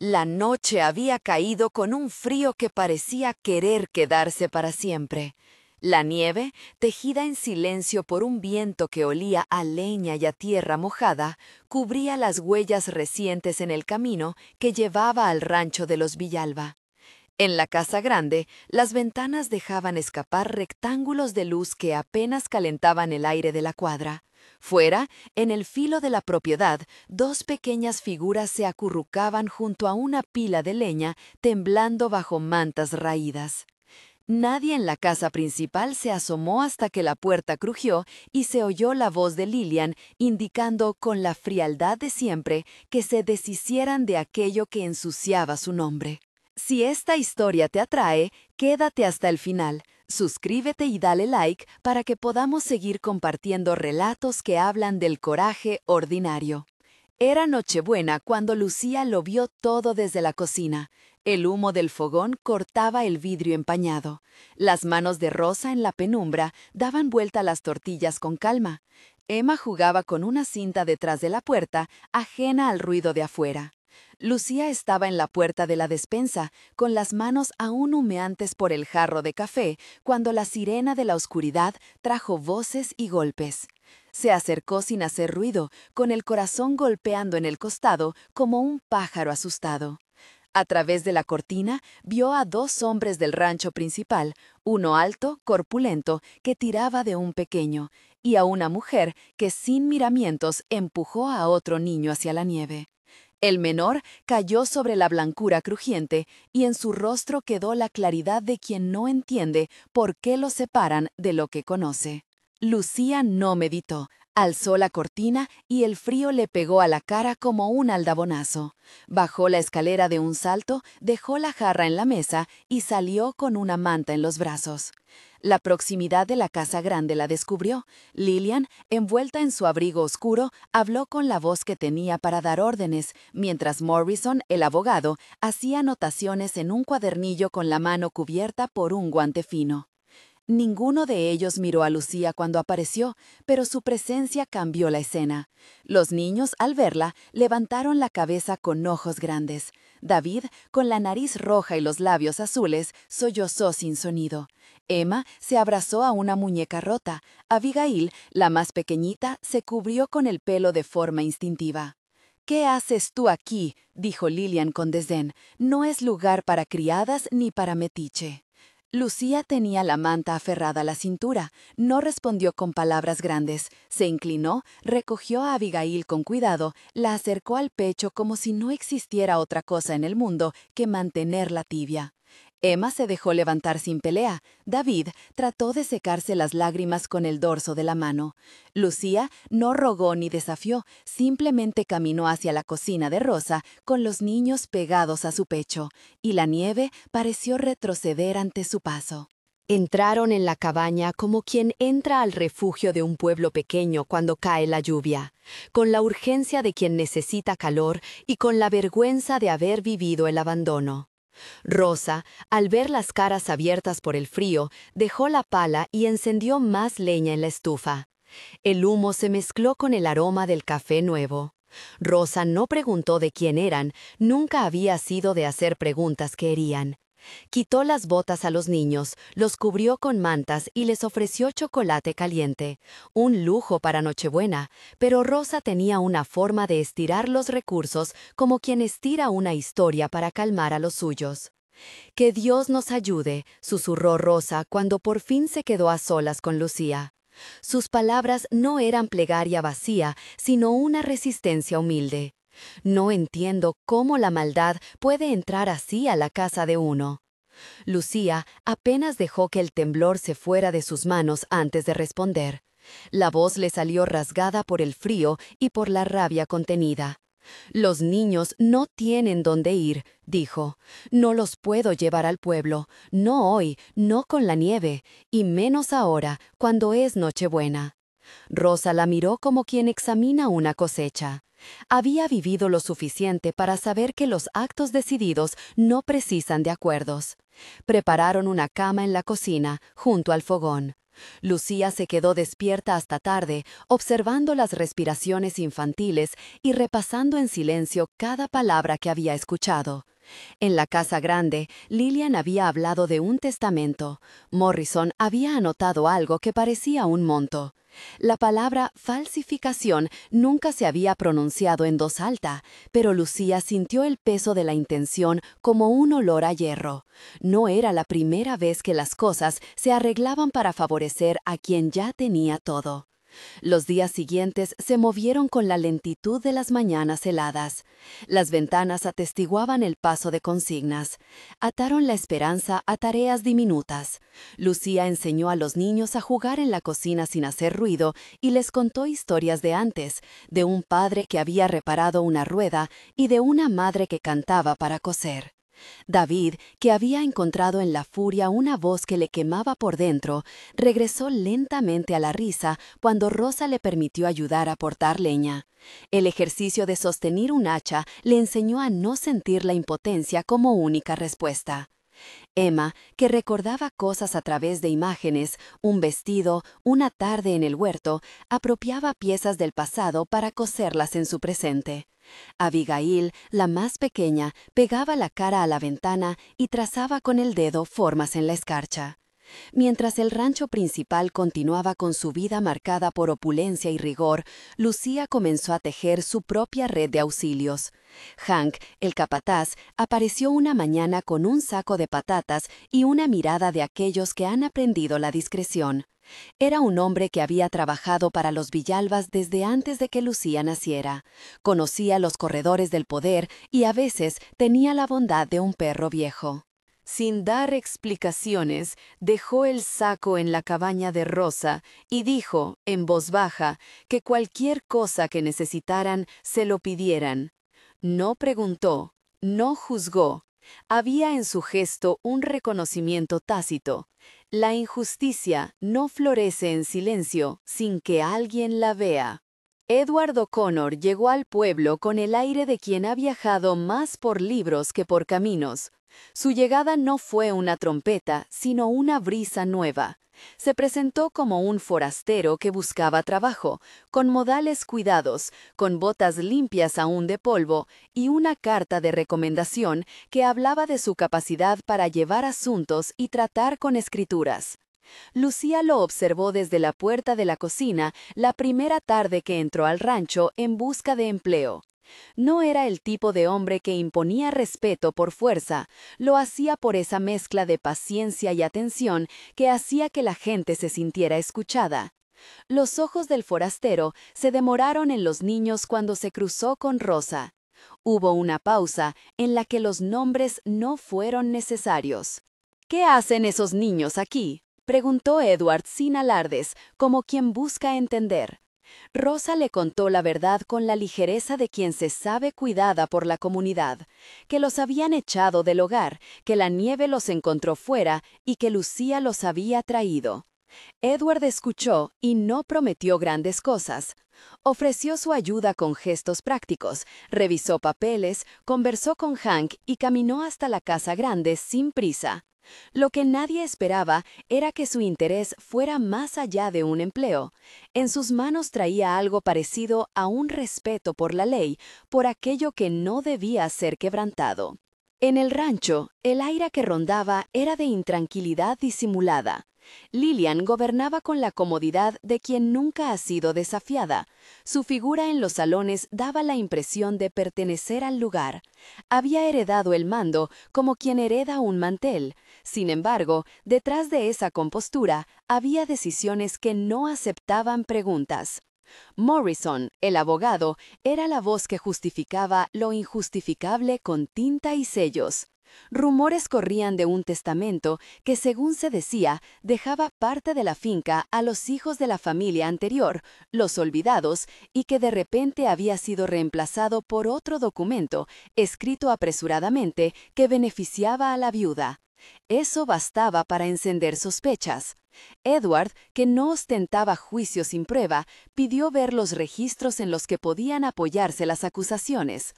La noche había caído con un frío que parecía querer quedarse para siempre. La nieve, tejida en silencio por un viento que olía a leña y a tierra mojada, cubría las huellas recientes en el camino que llevaba al rancho de los Villalba. En la casa grande, las ventanas dejaban escapar rectángulos de luz que apenas calentaban el aire de la cuadra. Fuera, en el filo de la propiedad, dos pequeñas figuras se acurrucaban junto a una pila de leña, temblando bajo mantas raídas. Nadie en la casa principal se asomó hasta que la puerta crujió y se oyó la voz de Lillian indicando con la frialdad de siempre que se deshicieran de aquello que ensuciaba su nombre. Si esta historia te atrae, quédate hasta el final. Suscríbete y dale like para que podamos seguir compartiendo relatos que hablan del coraje ordinario. Era Nochebuena cuando Lucía lo vio todo desde la cocina. El humo del fogón cortaba el vidrio empañado. Las manos de Rosa en la penumbra daban vuelta a las tortillas con calma. Emma jugaba con una cinta detrás de la puerta, ajena al ruido de afuera. Lucía estaba en la puerta de la despensa, con las manos aún humeantes por el jarro de café, cuando la sirena de la oscuridad trajo voces y golpes. Se acercó sin hacer ruido, con el corazón golpeando en el costado como un pájaro asustado. A través de la cortina vio a dos hombres del rancho principal, uno alto, corpulento, que tiraba de un pequeño, y a una mujer que sin miramientos empujó a otro niño hacia la nieve. El menor cayó sobre la blancura crujiente y en su rostro quedó la claridad de quien no entiende por qué lo separan de lo que conoce. Lucía no meditó, alzó la cortina y el frío le pegó a la cara como un aldabonazo. Bajó la escalera de un salto, dejó la jarra en la mesa y salió con una manta en los brazos. La proximidad de la casa grande la descubrió. Lillian, envuelta en su abrigo oscuro, habló con la voz que tenía para dar órdenes, mientras Morrison, el abogado, hacía anotaciones en un cuadernillo con la mano cubierta por un guante fino. Ninguno de ellos miró a Lucía cuando apareció, pero su presencia cambió la escena. Los niños, al verla, levantaron la cabeza con ojos grandes. David, con la nariz roja y los labios azules, sollozó sin sonido. Emma se abrazó a una muñeca rota. Abigail, la más pequeñita, se cubrió con el pelo de forma instintiva. «¿Qué haces tú aquí?», dijo Lillian con desdén. «No es lugar para criadas ni para metiche». Lucía tenía la manta aferrada a la cintura. No respondió con palabras grandes. Se inclinó, recogió a Abigail con cuidado, la acercó al pecho como si no existiera otra cosa en el mundo que mantenerla tibia. Emma se dejó levantar sin pelea. David trató de secarse las lágrimas con el dorso de la mano. Lucía no rogó ni desafió, simplemente caminó hacia la cocina de Rosa con los niños pegados a su pecho, y la nieve pareció retroceder ante su paso. Entraron en la cabaña como quien entra al refugio de un pueblo pequeño cuando cae la lluvia, con la urgencia de quien necesita calor y con la vergüenza de haber vivido el abandono. Rosa, al ver las caras abiertas por el frío, dejó la pala y encendió más leña en la estufa. El humo se mezcló con el aroma del café nuevo. Rosa no preguntó de quién eran, nunca había sido de hacer preguntas que herían. Quitó las botas a los niños, los cubrió con mantas y les ofreció chocolate caliente, un lujo para Nochebuena, pero Rosa tenía una forma de estirar los recursos como quien estira una historia para calmar a los suyos. «Que Dios nos ayude», susurró Rosa cuando por fin se quedó a solas con Lucía. Sus palabras no eran plegaria vacía, sino una resistencia humilde. «No entiendo cómo la maldad puede entrar así a la casa de uno». Lucía apenas dejó que el temblor se fuera de sus manos antes de responder. La voz le salió rasgada por el frío y por la rabia contenida. «Los niños no tienen dónde ir», dijo. «No los puedo llevar al pueblo, no hoy, no con la nieve, y menos ahora, cuando es Nochebuena». Rosa la miró como quien examina una cosecha. Había vivido lo suficiente para saber que los actos decididos no precisan de acuerdos. Prepararon una cama en la cocina, junto al fogón. Lucía se quedó despierta hasta tarde, observando las respiraciones infantiles y repasando en silencio cada palabra que había escuchado. En la casa grande, Lillian había hablado de un testamento. Morrison había anotado algo que parecía un monto. La palabra falsificación nunca se había pronunciado en voz alta, pero Lucía sintió el peso de la intención como un olor a hierro. No era la primera vez que las cosas se arreglaban para favorecer a quien ya tenía todo. Los días siguientes se movieron con la lentitud de las mañanas heladas. Las ventanas atestiguaban el paso de consignas. Ataron la esperanza a tareas diminutas. Lucía enseñó a los niños a jugar en la cocina sin hacer ruido y les contó historias de antes, de un padre que había reparado una rueda y de una madre que cantaba para coser. David, que había encontrado en la furia una voz que le quemaba por dentro, regresó lentamente a la risa cuando Rosa le permitió ayudar a cortar leña. El ejercicio de sostener un hacha le enseñó a no sentir la impotencia como única respuesta. Emma, que recordaba cosas a través de imágenes, un vestido, una tarde en el huerto, apropiaba piezas del pasado para coserlas en su presente. Abigail, la más pequeña, pegaba la cara a la ventana y trazaba con el dedo formas en la escarcha. Mientras el rancho principal continuaba con su vida marcada por opulencia y rigor, Lucía comenzó a tejer su propia red de auxilios. Hank, el capataz, apareció una mañana con un saco de patatas y una mirada de aquellos que han aprendido la discreción. Era un hombre que había trabajado para los Villalbas desde antes de que Lucía naciera. Conocía los corredores del poder y a veces tenía la bondad de un perro viejo. Sin dar explicaciones, dejó el saco en la cabaña de Rosa y dijo, en voz baja, que cualquier cosa que necesitaran se lo pidieran. No preguntó, no juzgó. Había en su gesto un reconocimiento tácito. La injusticia no florece en silencio sin que alguien la vea. Edward O'Connor llegó al pueblo con el aire de quien ha viajado más por libros que por caminos. Su llegada no fue una trompeta, sino una brisa nueva. Se presentó como un forastero que buscaba trabajo, con modales cuidados, con botas limpias aún de polvo y una carta de recomendación que hablaba de su capacidad para llevar asuntos y tratar con escrituras. Lucía lo observó desde la puerta de la cocina la primera tarde que entró al rancho en busca de empleo. No era el tipo de hombre que imponía respeto por fuerza, lo hacía por esa mezcla de paciencia y atención que hacía que la gente se sintiera escuchada. Los ojos del forastero se demoraron en los niños cuando se cruzó con Rosa. Hubo una pausa en la que los nombres no fueron necesarios. ¿Qué hacen esos niños aquí?, preguntó Edward sin alardes, como quien busca entender. Rosa le contó la verdad con la ligereza de quien se sabe cuidada por la comunidad, que los habían echado del hogar, que la nieve los encontró fuera y que Lucía los había traído. Edward escuchó y no prometió grandes cosas. Ofreció su ayuda con gestos prácticos, revisó papeles, conversó con Hank y caminó hasta la casa grande sin prisa. Lo que nadie esperaba era que su interés fuera más allá de un empleo. En sus manos traía algo parecido a un respeto por la ley, por aquello que no debía ser quebrantado. En el rancho, el aire que rondaba era de intranquilidad disimulada. Lillian gobernaba con la comodidad de quien nunca ha sido desafiada. Su figura en los salones daba la impresión de pertenecer al lugar. Había heredado el mando como quien hereda un mantel. Sin embargo, detrás de esa compostura había decisiones que no aceptaban preguntas. Morrison, el abogado, era la voz que justificaba lo injustificable con tinta y sellos. Rumores corrían de un testamento que, según se decía, dejaba parte de la finca a los hijos de la familia anterior, los olvidados, y que de repente había sido reemplazado por otro documento, escrito apresuradamente, que beneficiaba a la viuda. Eso bastaba para encender sospechas. Edward, que no ostentaba juicio sin prueba, pidió ver los registros en los que podían apoyarse las acusaciones.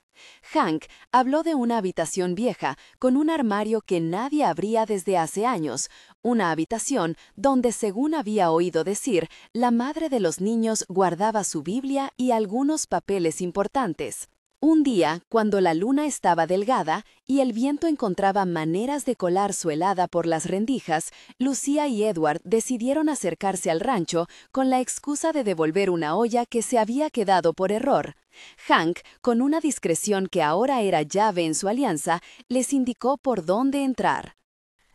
Hank habló de una habitación vieja, con un armario que nadie abría desde hace años, una habitación donde, según había oído decir, la madre de los niños guardaba su Biblia y algunos papeles importantes. Un día, cuando la luna estaba delgada y el viento encontraba maneras de colar su helada por las rendijas, Lucía y Edward decidieron acercarse al rancho con la excusa de devolver una olla que se había quedado por error. Hank, con una discreción que ahora era llave en su alianza, les indicó por dónde entrar.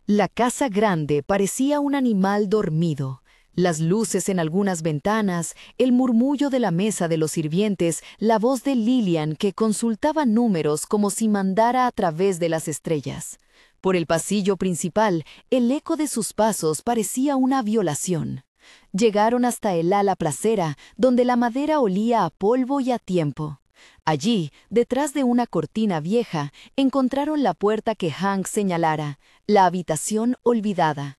La casa grande parecía un animal dormido. Las luces en algunas ventanas, el murmullo de la mesa de los sirvientes, la voz de Lillian que consultaba números como si mandara a través de las estrellas. Por el pasillo principal, el eco de sus pasos parecía una violación. Llegaron hasta el ala placera, donde la madera olía a polvo y a tiempo. Allí, detrás de una cortina vieja, encontraron la puerta que Hank señalara, la habitación olvidada.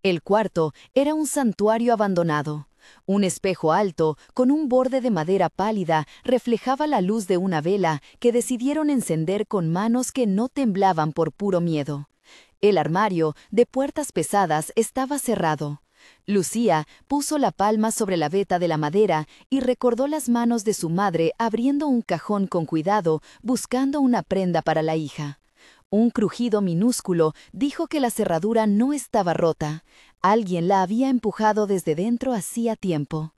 El cuarto era un santuario abandonado. Un espejo alto, con un borde de madera pálida, reflejaba la luz de una vela que decidieron encender con manos que no temblaban por puro miedo. El armario, de puertas pesadas, estaba cerrado. Lucía puso la palma sobre la veta de la madera y recordó las manos de su madre abriendo un cajón con cuidado, buscando una prenda para la hija. Un crujido minúsculo dijo que la cerradura no estaba rota. Alguien la había empujado desde dentro hacía tiempo.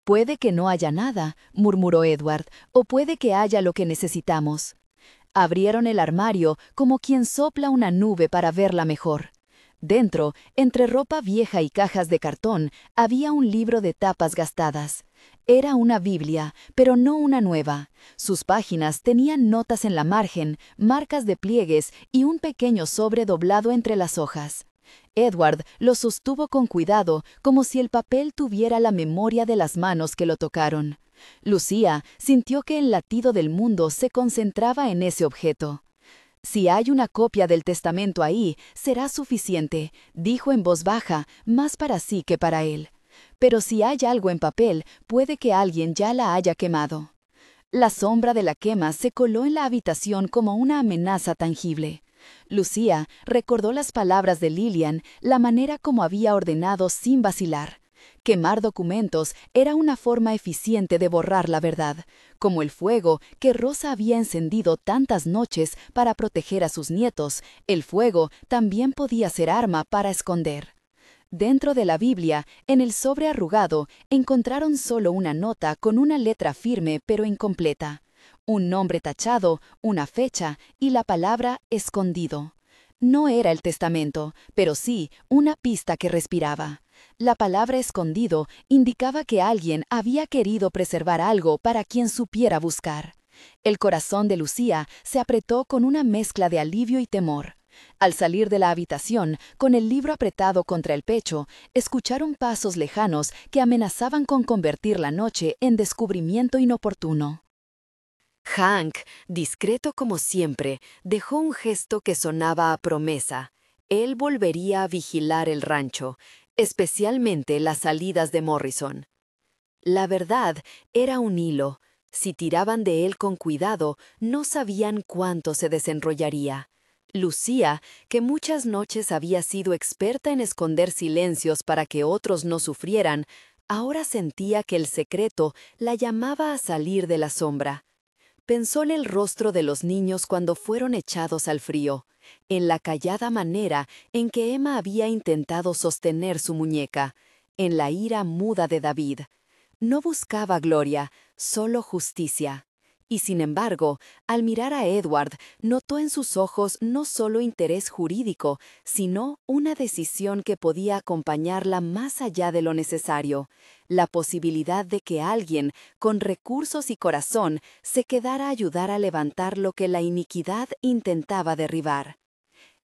«Puede que no haya nada», murmuró Edward, «o puede que haya lo que necesitamos». Abrieron el armario como quien sopla una nube para verla mejor. Dentro, entre ropa vieja y cajas de cartón, había un libro de tapas gastadas. Era una Biblia, pero no una nueva. Sus páginas tenían notas en la margen, marcas de pliegues y un pequeño sobre doblado entre las hojas. Edward lo sostuvo con cuidado, como si el papel tuviera la memoria de las manos que lo tocaron. Lucía sintió que el latido del mundo se concentraba en ese objeto. «Si hay una copia del testamento ahí, será suficiente», dijo en voz baja, más para sí que para él. «Pero si hay algo en papel, puede que alguien ya la haya quemado». La sombra de la quema se coló en la habitación como una amenaza tangible. Lucía recordó las palabras de Lillian, la manera como había ordenado sin vacilar. Quemar documentos era una forma eficiente de borrar la verdad, como el fuego que Rosa había encendido tantas noches para proteger a sus nietos. El fuego también podía ser arma para esconder. Dentro de la Biblia, en el sobre arrugado, encontraron solo una nota con una letra firme pero incompleta. Un nombre tachado, una fecha y la palabra escondido. No era el testamento, pero sí una pista que respiraba. La palabra escondido indicaba que alguien había querido preservar algo para quien supiera buscar. El corazón de Lucía se apretó con una mezcla de alivio y temor. Al salir de la habitación, con el libro apretado contra el pecho, escucharon pasos lejanos que amenazaban con convertir la noche en descubrimiento inoportuno. Hank, discreto como siempre, dejó un gesto que sonaba a promesa. Él volvería a vigilar el rancho, especialmente las salidas de Morrison. La verdad era un hilo. Si tiraban de él con cuidado, no sabían cuánto se desenrollaría. Lucía, que muchas noches había sido experta en esconder silencios para que otros no sufrieran, ahora sentía que el secreto la llamaba a salir de la sombra. Pensó en el rostro de los niños cuando fueron echados al frío, en la callada manera en que Emma había intentado sostener su muñeca, en la ira muda de David. No buscaba gloria, solo justicia. Y sin embargo, al mirar a Edward, notó en sus ojos no solo interés jurídico, sino una decisión que podía acompañarla más allá de lo necesario, la posibilidad de que alguien, con recursos y corazón, se quedara a ayudar a levantar lo que la iniquidad intentaba derribar.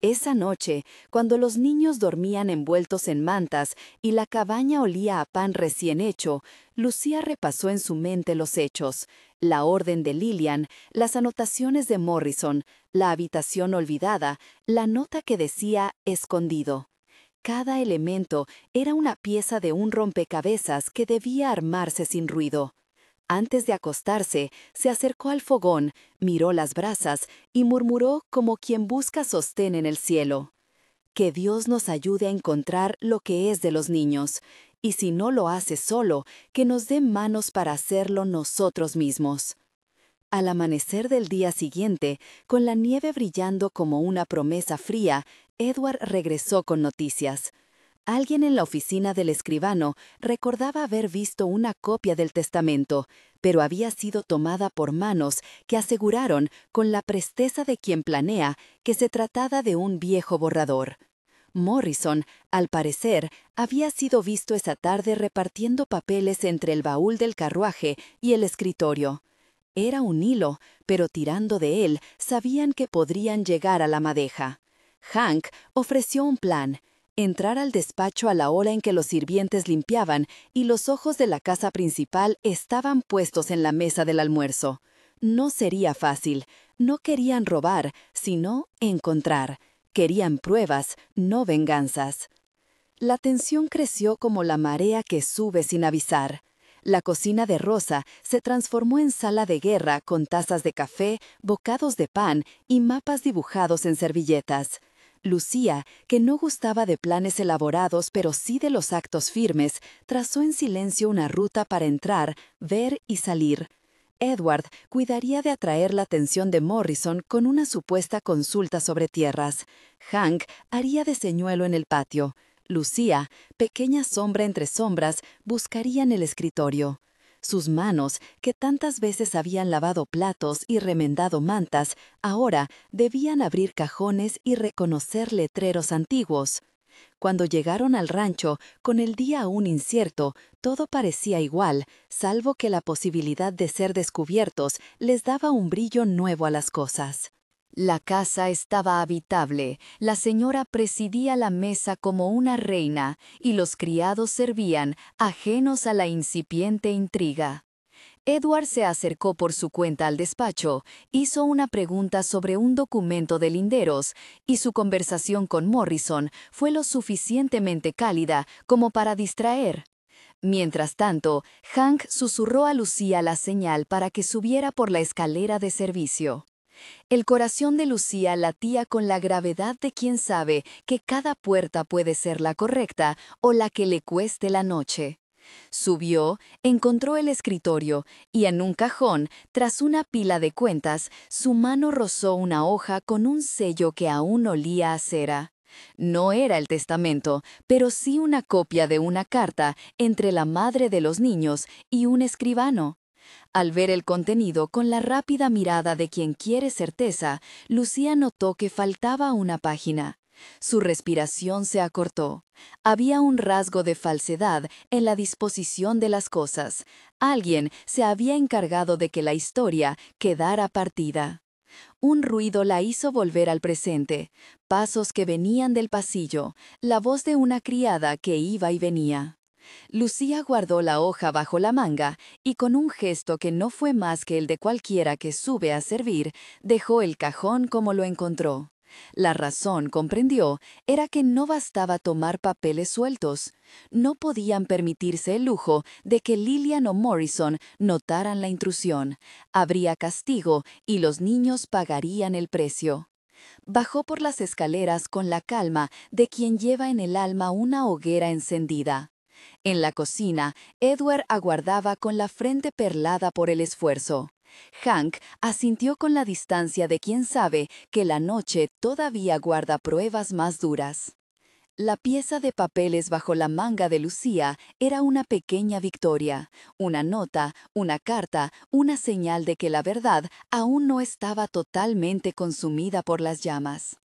Esa noche, cuando los niños dormían envueltos en mantas y la cabaña olía a pan recién hecho, Lucía repasó en su mente los hechos, la orden de Lillian, las anotaciones de Morrison, la habitación olvidada, la nota que decía «escondido». Cada elemento era una pieza de un rompecabezas que debía armarse sin ruido. Antes de acostarse, se acercó al fogón, miró las brasas y murmuró como quien busca sostén en el cielo. Que Dios nos ayude a encontrar lo que es de los niños, y si no lo hace solo, que nos dé manos para hacerlo nosotros mismos. Al amanecer del día siguiente, con la nieve brillando como una promesa fría, Edward regresó con noticias. Alguien en la oficina del escribano recordaba haber visto una copia del testamento, pero había sido tomada por manos que aseguraron, con la presteza de quien planea, que se trataba de un viejo borrador. Morrison, al parecer, había sido visto esa tarde repartiendo papeles entre el baúl del carruaje y el escritorio. Era un hilo, pero tirando de él sabían que podrían llegar a la madeja. Hank ofreció un plan: entrar al despacho a la hora en que los sirvientes limpiaban y los ojos de la casa principal estaban puestos en la mesa del almuerzo. No sería fácil. No querían robar, sino encontrar. Querían pruebas, no venganzas. La tensión creció como la marea que sube sin avisar. La cocina de Rosa se transformó en sala de guerra con tazas de café, bocados de pan y mapas dibujados en servilletas. Lucía, que no gustaba de planes elaborados pero sí de los actos firmes, trazó en silencio una ruta para entrar, ver y salir. Edward cuidaría de atraer la atención de Morrison con una supuesta consulta sobre tierras. Hank haría de señuelo en el patio. Lucía, pequeña sombra entre sombras, buscaría en el escritorio. Sus manos, que tantas veces habían lavado platos y remendado mantas, ahora debían abrir cajones y reconocer letreros antiguos. Cuando llegaron al rancho, con el día aún incierto, todo parecía igual, salvo que la posibilidad de ser descubiertos les daba un brillo nuevo a las cosas. La casa estaba habitable, la señora presidía la mesa como una reina y los criados servían, ajenos a la incipiente intriga. Edward se acercó por su cuenta al despacho, hizo una pregunta sobre un documento de linderos, y su conversación con Morrison fue lo suficientemente cálida como para distraer. Mientras tanto, Hank susurró a Lucía la señal para que subiera por la escalera de servicio. El corazón de Lucía latía con la gravedad de quien sabe que cada puerta puede ser la correcta o la que le cueste la noche. Subió, encontró el escritorio y en un cajón, tras una pila de cuentas, su mano rozó una hoja con un sello que aún olía a cera. No era el testamento, pero sí una copia de una carta entre la madre de los niños y un escribano. Al ver el contenido con la rápida mirada de quien quiere certeza, Lucía notó que faltaba una página. Su respiración se acortó. Había un rasgo de falsedad en la disposición de las cosas. Alguien se había encargado de que la historia quedara partida. Un ruido la hizo volver al presente. Pasos que venían del pasillo, la voz de una criada que iba y venía. Lucía guardó la hoja bajo la manga y con un gesto que no fue más que el de cualquiera que sube a servir, dejó el cajón como lo encontró. La razón, comprendió, era que no bastaba tomar papeles sueltos. No podían permitirse el lujo de que Lillian o Morrison notaran la intrusión. Habría castigo y los niños pagarían el precio. Bajó por las escaleras con la calma de quien lleva en el alma una hoguera encendida. En la cocina, Edward aguardaba con la frente perlada por el esfuerzo. Hank asintió con la distancia de quien sabe que la noche todavía guarda pruebas más duras. La pieza de papeles bajo la manga de Lucía era una pequeña victoria, una nota, una carta, una señal de que la verdad aún no estaba totalmente consumida por las llamas.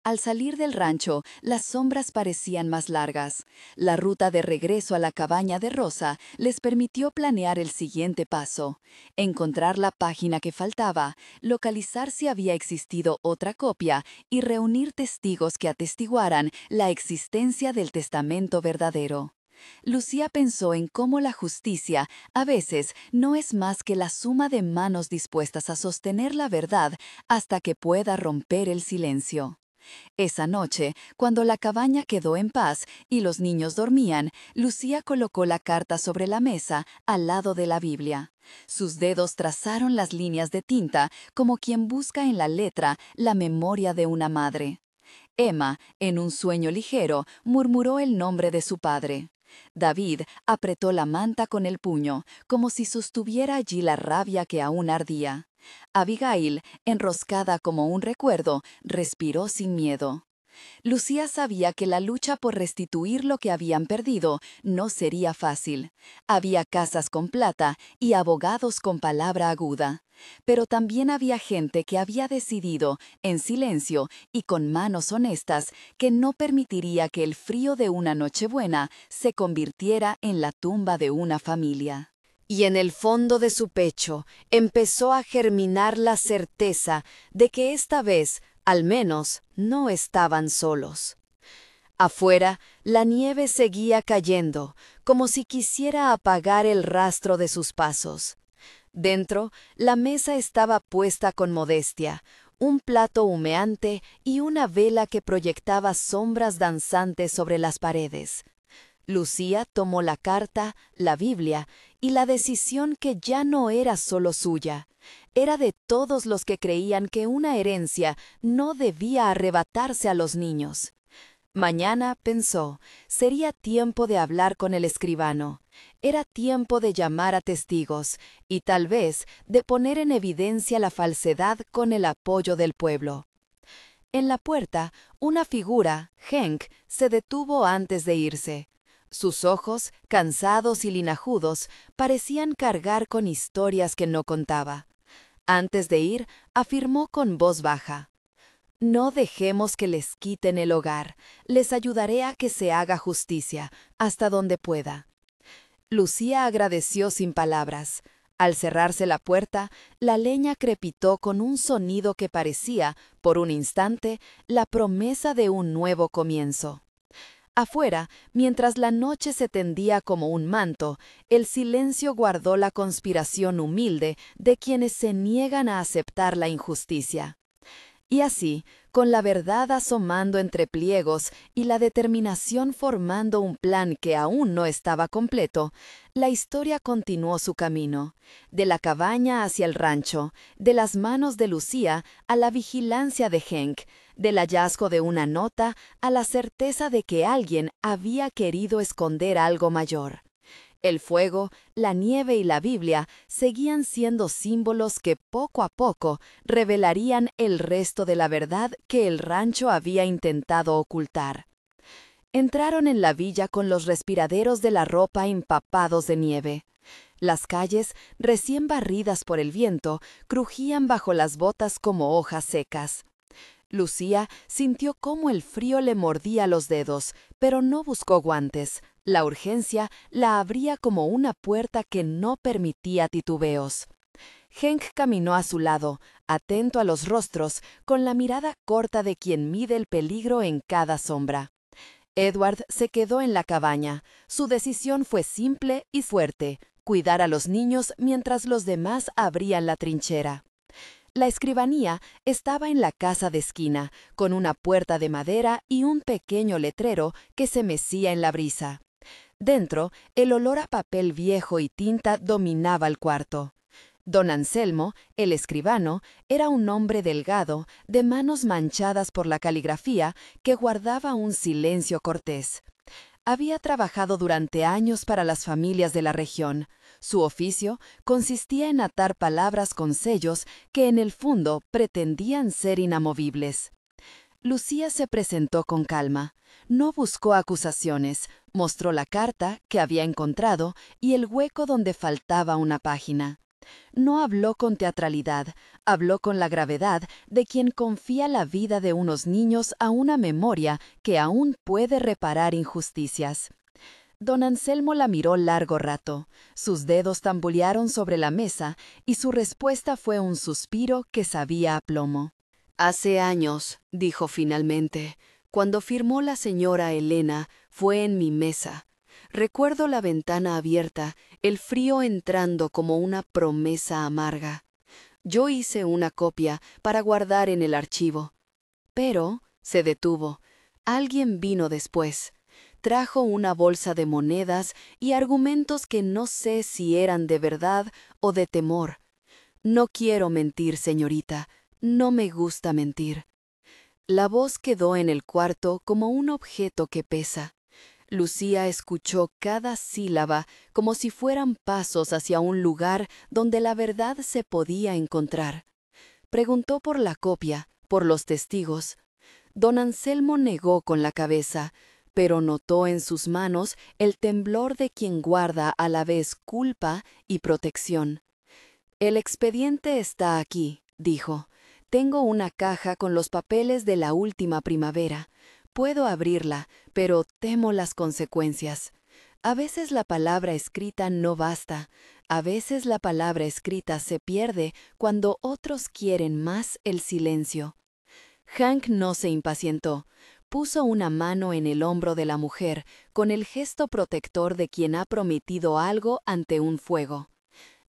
Al salir del rancho, las sombras parecían más largas. La ruta de regreso a la cabaña de Rosa les permitió planear el siguiente paso: encontrar la página que faltaba, localizar si había existido otra copia y reunir testigos que atestiguaran la existencia del testamento verdadero. Lucía pensó en cómo la justicia a veces no es más que la suma de manos dispuestas a sostener la verdad hasta que pueda romper el silencio. Esa noche, cuando la cabaña quedó en paz y los niños dormían, Lucía colocó la carta sobre la mesa al lado de la Biblia. Sus dedos trazaron las líneas de tinta como quien busca en la letra la memoria de una madre. Emma, en un sueño ligero, murmuró el nombre de su padre. David apretó la manta con el puño, como si sostuviera allí la rabia que aún ardía. Abigail, enroscada como un recuerdo, respiró sin miedo. Lucía sabía que la lucha por restituir lo que habían perdido no sería fácil. Había casas con plata y abogados con palabra aguda. Pero también había gente que había decidido, en silencio y con manos honestas, que no permitiría que el frío de una Nochebuena se convirtiera en la tumba de una familia. Y en el fondo de su pecho empezó a germinar la certeza de que esta vez, al menos, no estaban solos. Afuera, la nieve seguía cayendo, como si quisiera apagar el rastro de sus pasos. Dentro, la mesa estaba puesta con modestia, un plato humeante y una vela que proyectaba sombras danzantes sobre las paredes. Lucía tomó la carta, la Biblia, y la decisión que ya no era solo suya, era de todos los que creían que una herencia no debía arrebatarse a los niños. Mañana, pensó, sería tiempo de hablar con el escribano. Era tiempo de llamar a testigos y tal vez de poner en evidencia la falsedad con el apoyo del pueblo. En la puerta, una figura, Henk, se detuvo antes de irse. Sus ojos, cansados y linajudos, parecían cargar con historias que no contaba. Antes de ir, afirmó con voz baja: «No dejemos que les quiten el hogar. Les ayudaré a que se haga justicia, hasta donde pueda». Lucía agradeció sin palabras. Al cerrarse la puerta, la leña crepitó con un sonido que parecía, por un instante, la promesa de un nuevo comienzo. Afuera, mientras la noche se tendía como un manto, el silencio guardó la conspiración humilde de quienes se niegan a aceptar la injusticia. Y así, con la verdad asomando entre pliegos y la determinación formando un plan que aún no estaba completo, la historia continuó su camino, de la cabaña hacia el rancho, de las manos de Lucía a la vigilancia de Henk, del hallazgo de una nota a la certeza de que alguien había querido esconder algo mayor. El fuego, la nieve y la Biblia seguían siendo símbolos que poco a poco revelarían el resto de la verdad que el rancho había intentado ocultar. Entraron en la villa con los respiraderos de la ropa empapados de nieve. Las calles, recién barridas por el viento, crujían bajo las botas como hojas secas. Lucía sintió cómo el frío le mordía los dedos, pero no buscó guantes. La urgencia la abría como una puerta que no permitía titubeos. Henk caminó a su lado, atento a los rostros, con la mirada corta de quien mide el peligro en cada sombra. Edward se quedó en la cabaña. Su decisión fue simple y fuerte: cuidar a los niños mientras los demás abrían la trinchera. La escribanía estaba en la casa de esquina, con una puerta de madera y un pequeño letrero que se mecía en la brisa. Dentro, el olor a papel viejo y tinta dominaba el cuarto. Don Anselmo, el escribano, era un hombre delgado, de manos manchadas por la caligrafía, que guardaba un silencio cortés. Había trabajado durante años para las familias de la región. Su oficio consistía en atar palabras con sellos que en el fondo pretendían ser inamovibles. Lucía se presentó con calma. No buscó acusaciones, mostró la carta que había encontrado y el hueco donde faltaba una página. No habló con teatralidad, habló con la gravedad de quien confía la vida de unos niños a una memoria que aún puede reparar injusticias. Don Anselmo la miró largo rato. Sus dedos tamborearon sobre la mesa y su respuesta fue un suspiro que sabía a plomo. «Hace años», dijo finalmente, «cuando firmó la señora Elena, fue en mi mesa. Recuerdo la ventana abierta, el frío entrando como una promesa amarga. Yo hice una copia para guardar en el archivo. Pero, Se detuvo. Alguien vino después. Trajo una bolsa de monedas y argumentos que no sé si eran de verdad o de temor. No quiero mentir, señorita. No me gusta mentir. La voz quedó en el cuarto como un objeto que pesa. Lucía escuchó cada sílaba como si fueran pasos hacia un lugar donde la verdad se podía encontrar. Preguntó por la copia, por los testigos. Don Anselmo negó con la cabeza, pero notó en sus manos el temblor de quien guarda a la vez culpa y protección. «El expediente está aquí», dijo. «Tengo una caja con los papeles de la última primavera. Puedo abrirla, pero temo las consecuencias. A veces la palabra escrita no basta. A veces la palabra escrita se pierde cuando otros quieren más el silencio». Hank no se impacientó. Puso una mano en el hombro de la mujer, con el gesto protector de quien ha prometido algo ante un fuego.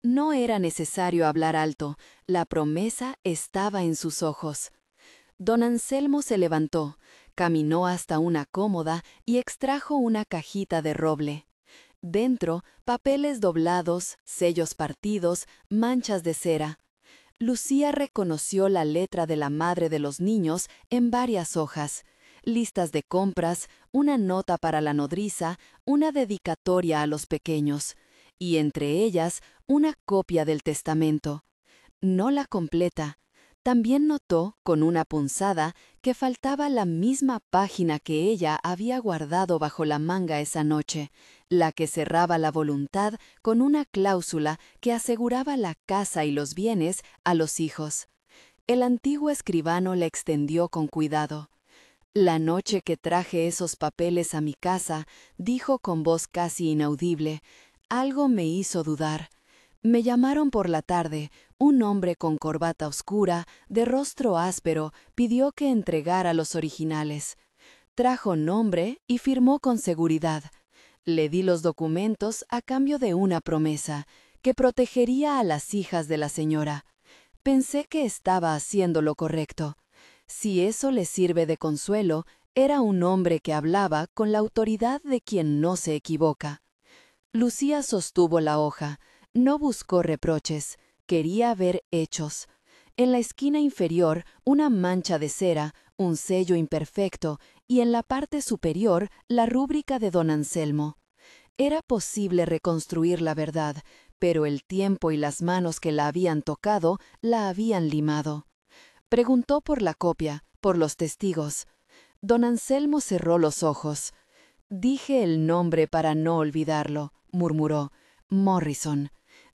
No era necesario hablar alto, la promesa estaba en sus ojos. Don Anselmo se levantó, caminó hasta una cómoda y extrajo una cajita de roble. Dentro, papeles doblados, sellos partidos, manchas de cera. Lucía reconoció la letra de la madre de los niños en varias hojas, listas de compras, una nota para la nodriza, una dedicatoria a los pequeños, y entre ellas una copia del testamento. No la completa. También notó, con una punzada, que faltaba la misma página que ella había guardado bajo la manga esa noche, la que cerraba la voluntad con una cláusula que aseguraba la casa y los bienes a los hijos. El antiguo escribano la extendió con cuidado. «La noche que traje esos papeles a mi casa», dijo con voz casi inaudible, «algo me hizo dudar. Me llamaron por la tarde. Un hombre con corbata oscura, de rostro áspero, pidió que entregara los originales. Trajo nombre y firmó con seguridad. Le di los documentos a cambio de una promesa, que protegería a las hijas de la señora. Pensé que estaba haciendo lo correcto. Si eso le sirve de consuelo, era un hombre que hablaba con la autoridad de quien no se equivoca». Lucía sostuvo la hoja. No buscó reproches, quería ver hechos. En la esquina inferior, una mancha de cera, un sello imperfecto, y en la parte superior, la rúbrica de don Anselmo. Era posible reconstruir la verdad, pero el tiempo y las manos que la habían tocado la habían limado. Preguntó por la copia, por los testigos. Don Anselmo cerró los ojos. «Dije el nombre para no olvidarlo», murmuró. «Morrison».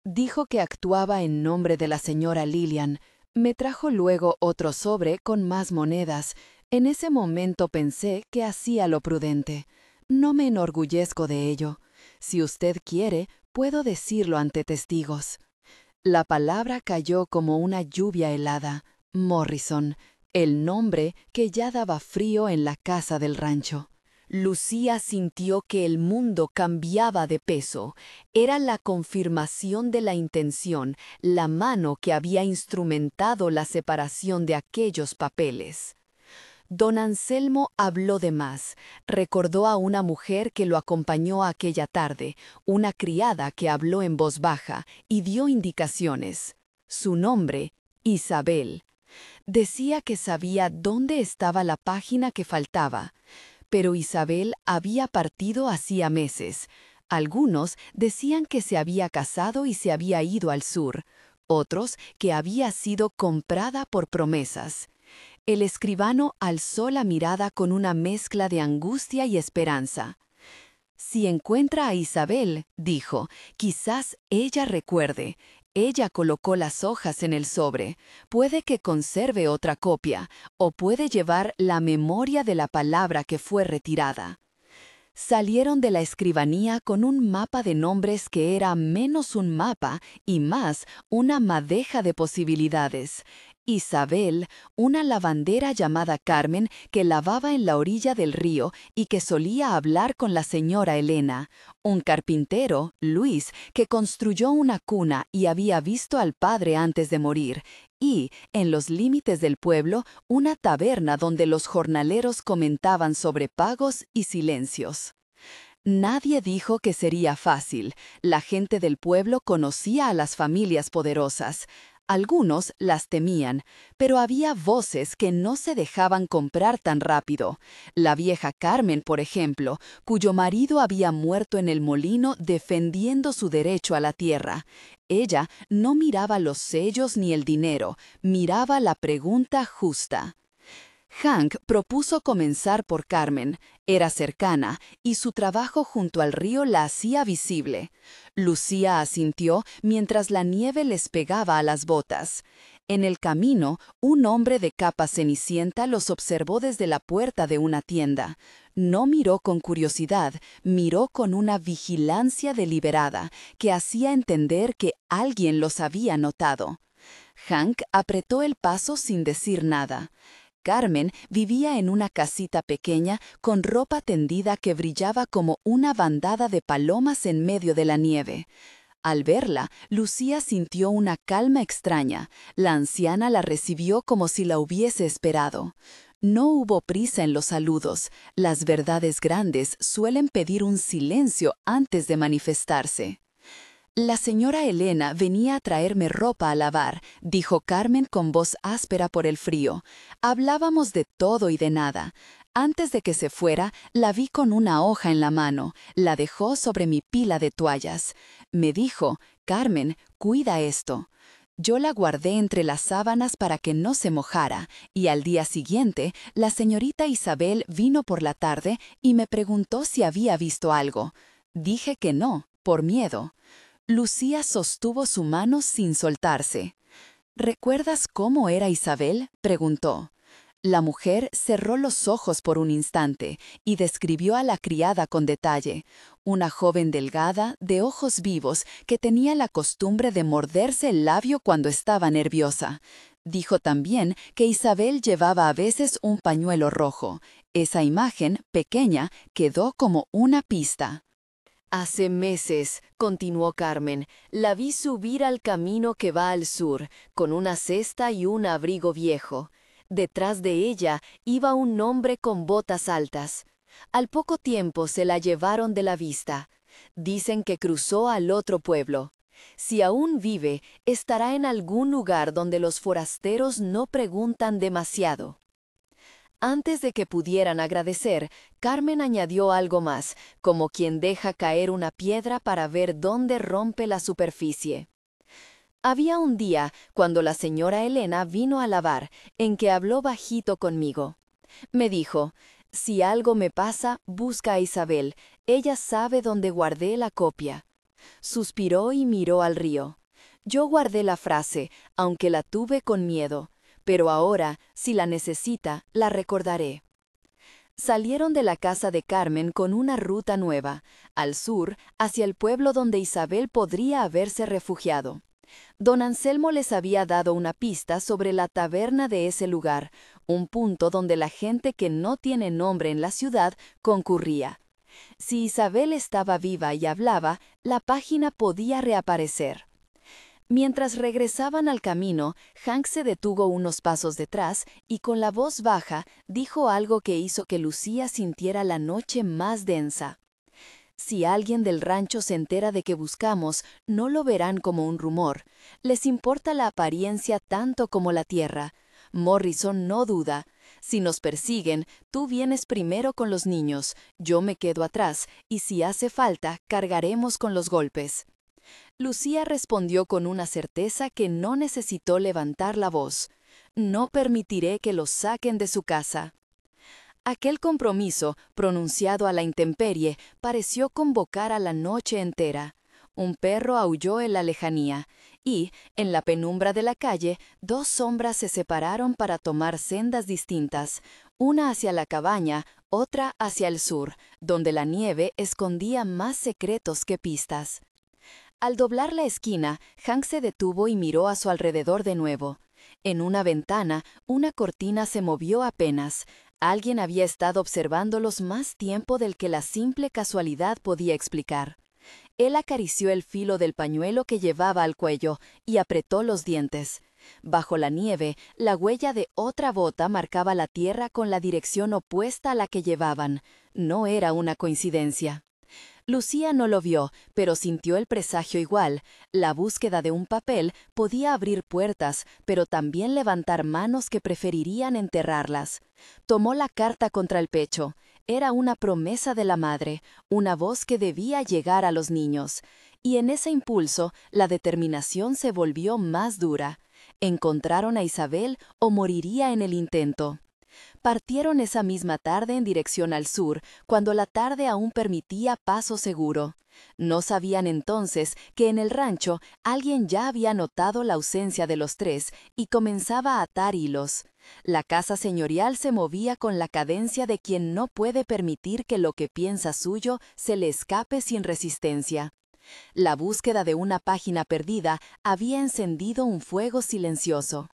Dijo que actuaba en nombre de la señora Lillian. Me trajo luego otro sobre con más monedas. En ese momento pensé que hacía lo prudente. No me enorgullezco de ello. Si usted quiere, puedo decirlo ante testigos». La palabra cayó como una lluvia helada. Morrison, el nombre que ya daba frío en la casa del rancho. Lucía sintió que el mundo cambiaba de peso. Era la confirmación de la intención, la mano que había instrumentado la separación de aquellos papeles. Don Anselmo habló de más. Recordó a una mujer que lo acompañó aquella tarde, una criada que habló en voz baja y dio indicaciones. Su nombre, Isabel. Decía que sabía dónde estaba la página que faltaba. Pero Isabel había partido hacía meses. Algunos decían que se había casado y se había ido al sur, otros que había sido comprada por promesas. El escribano alzó la mirada con una mezcla de angustia y esperanza. «Si encuentra a Isabel», dijo, «quizás ella recuerde. Ella colocó las hojas en el sobre. Puede que conserve otra copia, o puede llevar la memoria de la palabra que fue retirada». Salieron de la escribanía con un mapa de nombres que era menos un mapa y más una madeja de posibilidades. Isabel, una lavandera llamada Carmen que lavaba en la orilla del río y que solía hablar con la señora Elena, un carpintero, Luis, que construyó una cuna y había visto al padre antes de morir, y, en los límites del pueblo, una taberna donde los jornaleros comentaban sobre pagos y silencios. Nadie dijo que sería fácil. La gente del pueblo conocía a las familias poderosas. Algunos las temían, pero había voces que no se dejaban comprar tan rápido. La vieja Carmen, por ejemplo, cuyo marido había muerto en el molino defendiendo su derecho a la tierra. Ella no miraba los sellos ni el dinero, miraba la pregunta justa. Hank propuso comenzar por Carmen. Era cercana y su trabajo junto al río la hacía visible. Lucía asintió mientras la nieve les pegaba a las botas. En el camino, un hombre de capa cenicienta los observó desde la puerta de una tienda. No miró con curiosidad, miró con una vigilancia deliberada que hacía entender que alguien los había notado. Hank apretó el paso sin decir nada. Carmen vivía en una casita pequeña con ropa tendida que brillaba como una bandada de palomas en medio de la nieve. Al verla, Lucía sintió una calma extraña. La anciana la recibió como si la hubiese esperado. No hubo prisa en los saludos. Las verdades grandes suelen pedir un silencio antes de manifestarse. La señora Elena venía a traerme ropa a lavar, dijo Carmen con voz áspera por el frío. Hablábamos de todo y de nada. Antes de que se fuera, la vi con una hoja en la mano. La dejó sobre mi pila de toallas. Me dijo, Carmen, cuida esto. Yo la guardé entre las sábanas para que no se mojara, y al día siguiente, la señorita Isabel vino por la tarde y me preguntó si había visto algo. Dije que no, por miedo. Lucía sostuvo su mano sin soltarse. ¿Recuerdas cómo era Isabel?, preguntó. La mujer cerró los ojos por un instante y describió a la criada con detalle. Una joven delgada, de ojos vivos, que tenía la costumbre de morderse el labio cuando estaba nerviosa. Dijo también que Isabel llevaba a veces un pañuelo rojo. Esa imagen, pequeña, quedó como una pista. Hace meses, continuó Carmen, la vi subir al camino que va al sur, con una cesta y un abrigo viejo. Detrás de ella iba un hombre con botas altas. Al poco tiempo se la llevaron de la vista. Dicen que cruzó al otro pueblo. Si aún vive, estará en algún lugar donde los forasteros no preguntan demasiado. Antes de que pudieran agradecer, Carmen añadió algo más, como quien deja caer una piedra para ver dónde rompe la superficie. Había un día, cuando la señora Elena vino a lavar, en que habló bajito conmigo. Me dijo, si algo me pasa, busca a Isabel, ella sabe dónde guardé la copia. Suspiró y miró al río. Yo guardé la frase, aunque la tuve con miedo. Pero ahora, si la necesita, la recordaré. Salieron de la casa de Carmen con una ruta nueva, al sur, hacia el pueblo donde Isabel podría haberse refugiado. Don Anselmo les había dado una pista sobre la taberna de ese lugar, un punto donde la gente que no tiene nombre en la ciudad concurría. Si Isabel estaba viva y hablaba, la página podía reaparecer. Mientras regresaban al camino, Hank se detuvo unos pasos detrás y con la voz baja dijo algo que hizo que Lucía sintiera la noche más densa. Si alguien del rancho se entera de que buscamos, no lo verán como un rumor. Les importa la apariencia tanto como la tierra. Morrison no duda. Si nos persiguen, tú vienes primero con los niños, yo me quedo atrás, y si hace falta, cargaremos con los golpes. Lucía respondió con una certeza que no necesitó levantar la voz. No permitiré que los saquen de su casa. Aquel compromiso, pronunciado a la intemperie, pareció convocar a la noche entera. Un perro aulló en la lejanía, y, en la penumbra de la calle, dos sombras se separaron para tomar sendas distintas, una hacia la cabaña, otra hacia el sur, donde la nieve escondía más secretos que pistas. Al doblar la esquina, Hank se detuvo y miró a su alrededor de nuevo. En una ventana, una cortina se movió apenas. Alguien había estado observándolos más tiempo del que la simple casualidad podía explicar. Él acarició el filo del pañuelo que llevaba al cuello y apretó los dientes. Bajo la nieve, la huella de otra bota marcaba la tierra con la dirección opuesta a la que llevaban. No era una coincidencia. Lucía no lo vio, pero sintió el presagio igual. La búsqueda de un papel podía abrir puertas, pero también levantar manos que preferirían enterrarlas. Tomó la carta contra el pecho. Era una promesa de la madre, una voz que debía llegar a los niños. Y en ese impulso, la determinación se volvió más dura. Encontraron a Isabel o moriría en el intento. Partieron esa misma tarde en dirección al sur, cuando la tarde aún permitía paso seguro. No sabían entonces que en el rancho alguien ya había notado la ausencia de los tres y comenzaba a atar hilos. La casa señorial se movía con la cadencia de quien no puede permitir que lo que piensa suyo se le escape sin resistencia. La búsqueda de una página perdida había encendido un fuego silencioso.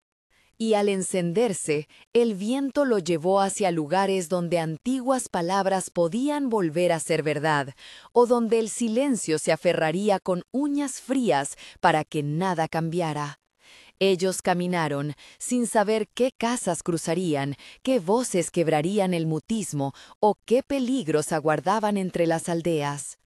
Y al encenderse, el viento lo llevó hacia lugares donde antiguas palabras podían volver a ser verdad, o donde el silencio se aferraría con uñas frías para que nada cambiara. Ellos caminaron, sin saber qué casas cruzarían, qué voces quebrarían el mutismo o qué peligros aguardaban entre las aldeas.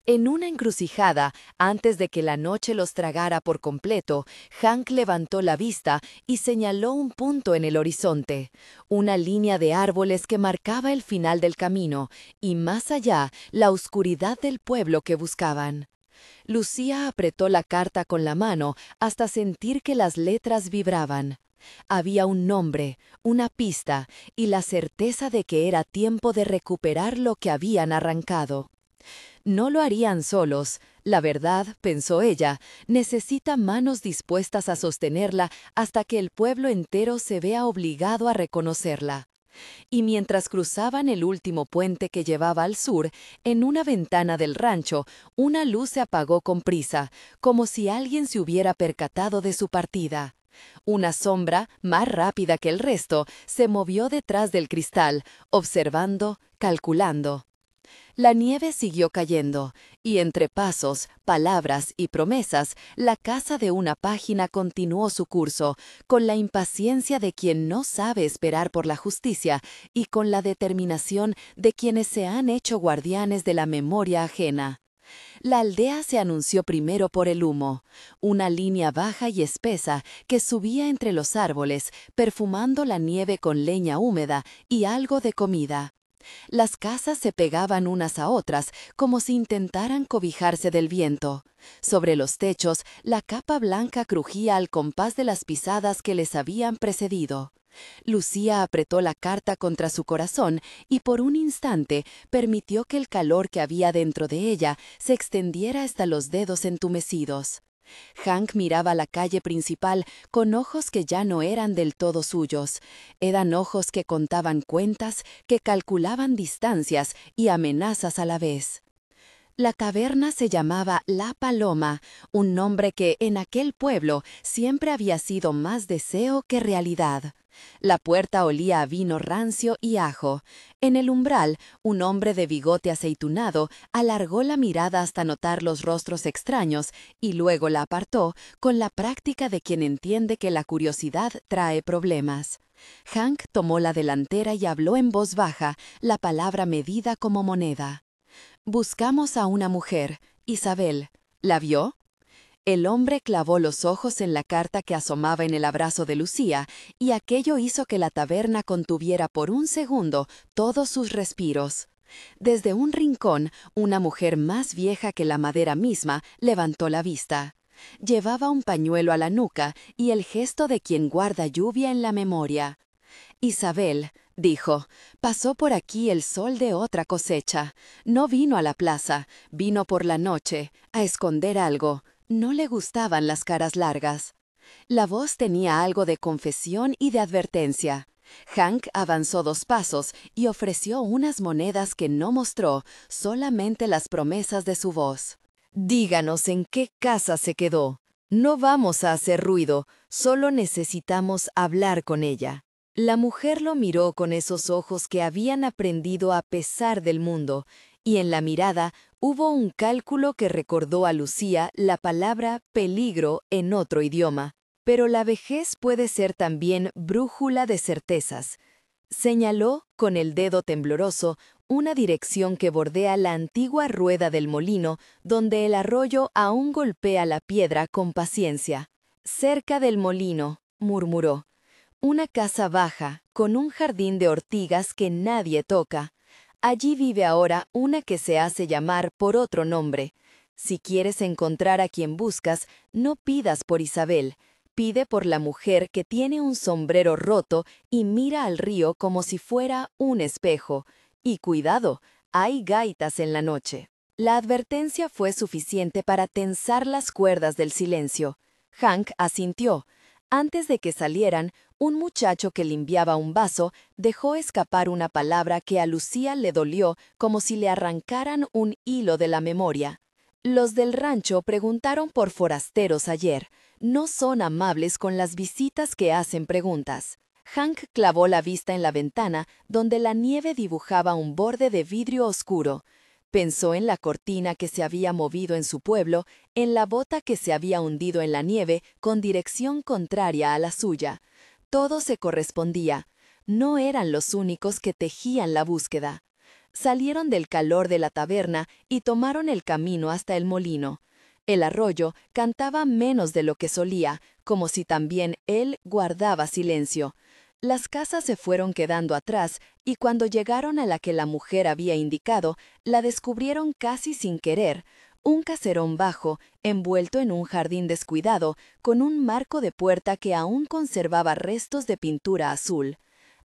En una encrucijada, antes de que la noche los tragara por completo, Hank levantó la vista y señaló un punto en el horizonte, una línea de árboles que marcaba el final del camino, y más allá, la oscuridad del pueblo que buscaban. Lucía apretó la carta con la mano hasta sentir que las letras vibraban. Había un nombre, una pista, y la certeza de que era tiempo de recuperar lo que habían arrancado. No lo harían solos. La verdad, pensó ella, necesita manos dispuestas a sostenerla hasta que el pueblo entero se vea obligado a reconocerla. Y mientras cruzaban el último puente que llevaba al sur, en una ventana del rancho, una luz se apagó con prisa, como si alguien se hubiera percatado de su partida. Una sombra, más rápida que el resto, se movió detrás del cristal, observando, calculando. La nieve siguió cayendo, y entre pasos, palabras y promesas, la casa de una página continuó su curso, con la impaciencia de quien no sabe esperar por la justicia y con la determinación de quienes se han hecho guardianes de la memoria ajena. La aldea se anunció primero por el humo, una línea baja y espesa que subía entre los árboles, perfumando la nieve con leña húmeda y algo de comida. Las casas se pegaban unas a otras como si intentaran cobijarse del viento. Sobre los techos, la capa blanca crujía al compás de las pisadas que les habían precedido. Lucía apretó la carta contra su corazón y por un instante permitió que el calor que había dentro de ella se extendiera hasta los dedos entumecidos. Hank miraba la calle principal con ojos que ya no eran del todo suyos. Eran ojos que contaban cuentas, que calculaban distancias y amenazas a la vez. La taberna se llamaba La Paloma, un nombre que en aquel pueblo siempre había sido más deseo que realidad. La puerta olía a vino rancio y ajo. En el umbral, un hombre de bigote aceitunado alargó la mirada hasta notar los rostros extraños y luego la apartó con la práctica de quien entiende que la curiosidad trae problemas. Hank tomó la delantera y habló en voz baja, la palabra medida como moneda. «Buscamos a una mujer, Isabel. ¿La vio?» El hombre clavó los ojos en la carta que asomaba en el abrazo de Lucía, y aquello hizo que la taberna contuviera por un segundo todos sus respiros. Desde un rincón, una mujer más vieja que la madera misma levantó la vista. Llevaba un pañuelo a la nuca y el gesto de quien guarda lluvia en la memoria. «Isabel», dijo, «pasó por aquí el sol de otra cosecha. No vino a la plaza, vino por la noche, a esconder algo. No le gustaban las caras largas». La voz tenía algo de confesión y de advertencia. Hank avanzó 2 pasos y ofreció unas monedas que no mostró, solamente las promesas de su voz. «Díganos en qué casa se quedó». No vamos a hacer ruido, solo necesitamos hablar con ella. La mujer lo miró con esos ojos que habían aprendido a pesar del mundo, y en la mirada hubo un cálculo que recordó a Lucía la palabra peligro en otro idioma. Pero la vejez puede ser también brújula de certezas. Señaló, con el dedo tembloroso, una dirección que bordea la antigua rueda del molino, donde el arroyo aún golpea la piedra con paciencia. Cerca del molino, murmuró. Una casa baja, con un jardín de ortigas que nadie toca. Allí vive ahora una que se hace llamar por otro nombre. Si quieres encontrar a quien buscas, no pidas por Isabel. Pide por la mujer que tiene un sombrero roto y mira al río como si fuera un espejo. Y cuidado, hay gaitas en la noche. La advertencia fue suficiente para tensar las cuerdas del silencio. Hank asintió. Antes de que salieran, un muchacho que limpiaba un vaso dejó escapar una palabra que a Lucía le dolió como si le arrancaran un hilo de la memoria. Los del rancho preguntaron por forasteros ayer. No son amables con las visitas que hacen preguntas. Hank clavó la vista en la ventana, donde la nieve dibujaba un borde de vidrio oscuro. Pensó en la cortina que se había movido en su pueblo, en la bota que se había hundido en la nieve con dirección contraria a la suya. Todo se correspondía. No eran los únicos que tejían la búsqueda. Salieron del calor de la taberna y tomaron el camino hasta el molino. El arroyo cantaba menos de lo que solía, como si también él guardaba silencio. Las casas se fueron quedando atrás y cuando llegaron a la que la mujer había indicado, la descubrieron casi sin querer, un caserón bajo, envuelto en un jardín descuidado, con un marco de puerta que aún conservaba restos de pintura azul.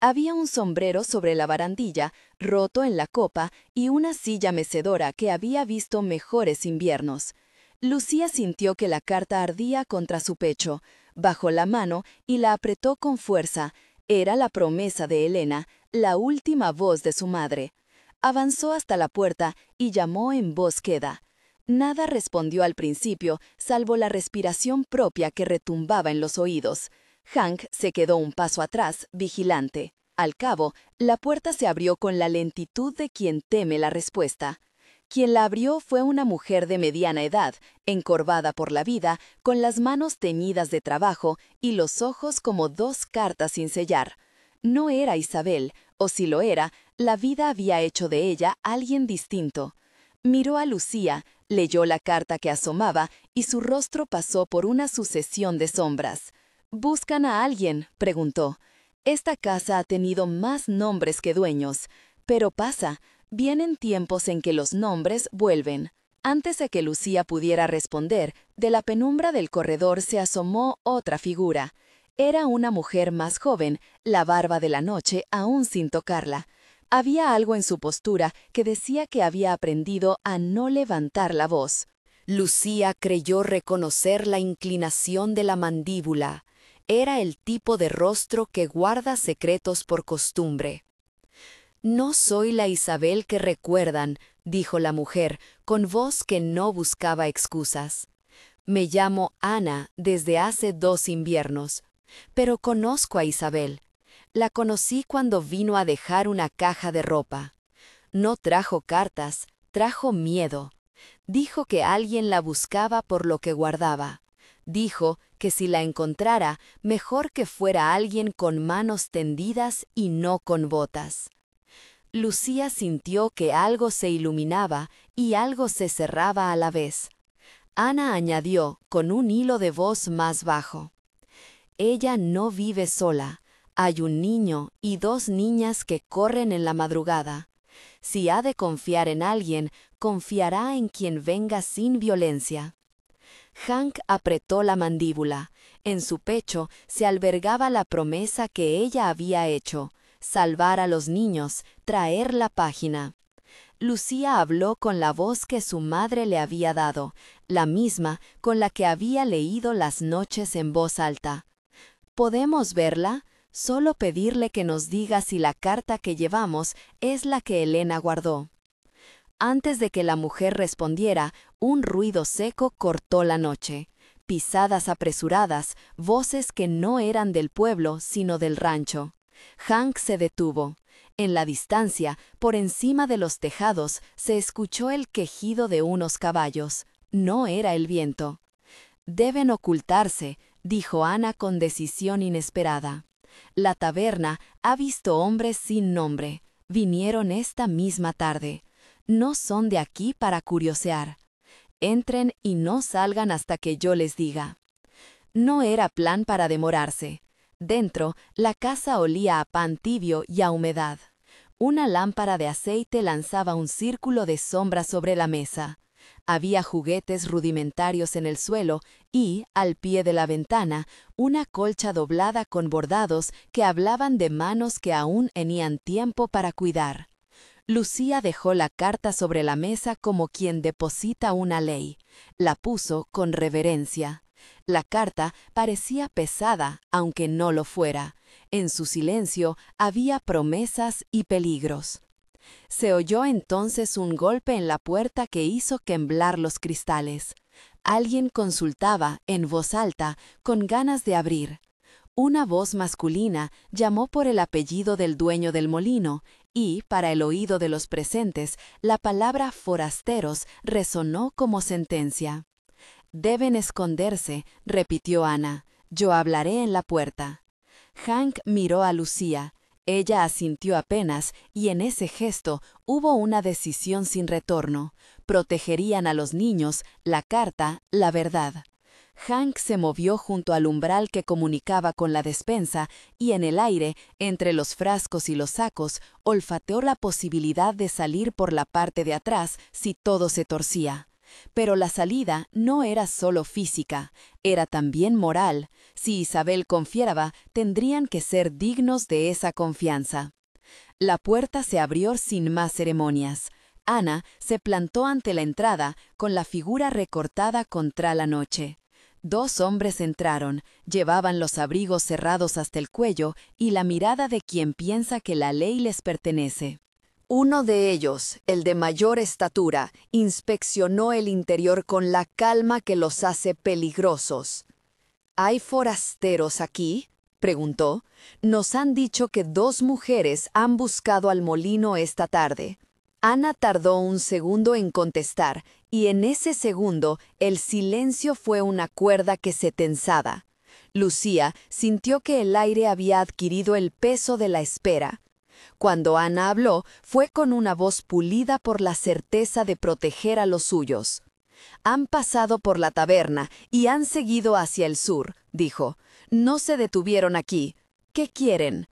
Había un sombrero sobre la barandilla, roto en la copa, y una silla mecedora que había visto mejores inviernos. Lucía sintió que la carta ardía contra su pecho, bajó la mano y la apretó con fuerza. Era la promesa de Elena, la última voz de su madre. Avanzó hasta la puerta y llamó en voz queda. Nada respondió al principio, salvo la respiración propia que retumbaba en los oídos. Hank se quedó un paso atrás, vigilante. Al cabo, la puerta se abrió con la lentitud de quien teme la respuesta. Quien la abrió fue una mujer de mediana edad, encorvada por la vida, con las manos teñidas de trabajo y los ojos como dos cartas sin sellar. No era Isabel, o si lo era, la vida había hecho de ella alguien distinto. Miró a Lucía, leyó la carta que asomaba y su rostro pasó por una sucesión de sombras. «¿Buscan a alguien?», preguntó. «Esta casa ha tenido más nombres que dueños, pero pasa». Vienen tiempos en que los nombres vuelven. Antes de que Lucía pudiera responder, de la penumbra del corredor se asomó otra figura. Era una mujer más joven, la barba de la noche aún sin tocarla. Había algo en su postura que decía que había aprendido a no levantar la voz. Lucía creyó reconocer la inclinación de la mandíbula. Era el tipo de rostro que guarda secretos por costumbre. «No soy la Isabel que recuerdan», dijo la mujer, con voz que no buscaba excusas. «Me llamo Ana desde hace 2 inviernos, pero conozco a Isabel. La conocí cuando vino a dejar una caja de ropa. No trajo cartas, trajo miedo. Dijo que alguien la buscaba por lo que guardaba. Dijo que si la encontrara, mejor que fuera alguien con manos tendidas y no con botas». Lucía sintió que algo se iluminaba y algo se cerraba a la vez. Ana añadió, con un hilo de voz más bajo. «Ella no vive sola. Hay un niño y 2 niñas que corren en la madrugada. Si ha de confiar en alguien, confiará en quien venga sin violencia». Hank apretó la mandíbula. En su pecho se albergaba la promesa que ella había hecho. Salvar a los niños, traer la página. Lucía habló con la voz que su madre le había dado, la misma con la que había leído las noches en voz alta. «¿Podemos verla? Solo pedirle que nos diga si la carta que llevamos es la que Elena guardó». Antes de que la mujer respondiera, un ruido seco cortó la noche. pisadas apresuradas, voces que no eran del pueblo, sino del rancho. Hank se detuvo. En la distancia, por encima de los tejados, se escuchó el quejido de unos caballos. No era el viento. «Deben ocultarse», dijo Ana con decisión inesperada. «La taberna ha visto hombres sin nombre. Vinieron esta misma tarde. No son de aquí para curiosear. Entren y no salgan hasta que yo les diga». No era plan para demorarse. Dentro, la casa olía a pan tibio y a humedad. Una lámpara de aceite lanzaba un círculo de sombra sobre la mesa. Había juguetes rudimentarios en el suelo y, al pie de la ventana, una colcha doblada con bordados que hablaban de manos que aún tenían tiempo para cuidar. Lucía dejó la carta sobre la mesa como quien deposita una ley. La puso con reverencia. La carta parecía pesada, aunque no lo fuera. En su silencio había promesas y peligros. Se oyó entonces un golpe en la puerta que hizo temblar los cristales. Alguien consultaba, en voz alta, con ganas de abrir. Una voz masculina llamó por el apellido del dueño del molino, y, para el oído de los presentes, la palabra forasteros resonó como sentencia. «Deben esconderse», repitió Ana. «Yo hablaré en la puerta». Hank miró a Lucía. Ella asintió apenas, y en ese gesto hubo una decisión sin retorno. Protegerían a los niños, la carta, la verdad. Hank se movió junto al umbral que comunicaba con la despensa y en el aire, entre los frascos y los sacos, olfateó la posibilidad de salir por la parte de atrás si todo se torcía. Pero la salida no era solo física, era también moral. Si Isabel confiaba, tendrían que ser dignos de esa confianza. La puerta se abrió sin más ceremonias. Ana se plantó ante la entrada, con la figura recortada contra la noche. 2 hombres entraron, llevaban los abrigos cerrados hasta el cuello y la mirada de quien piensa que la ley les pertenece. Uno de ellos, el de mayor estatura, inspeccionó el interior con la calma que los hace peligrosos. «¿Hay forasteros aquí?», preguntó. «Nos han dicho que 2 mujeres han buscado al molino esta tarde». Ana tardó un segundo en contestar, y en ese segundo el silencio fue una cuerda que se tensaba. Lucía sintió que el aire había adquirido el peso de la espera. Cuando Ana habló, fue con una voz pulida por la certeza de proteger a los suyos. «Han pasado por la taberna y han seguido hacia el sur», dijo. «No se detuvieron aquí. ¿Qué quieren?».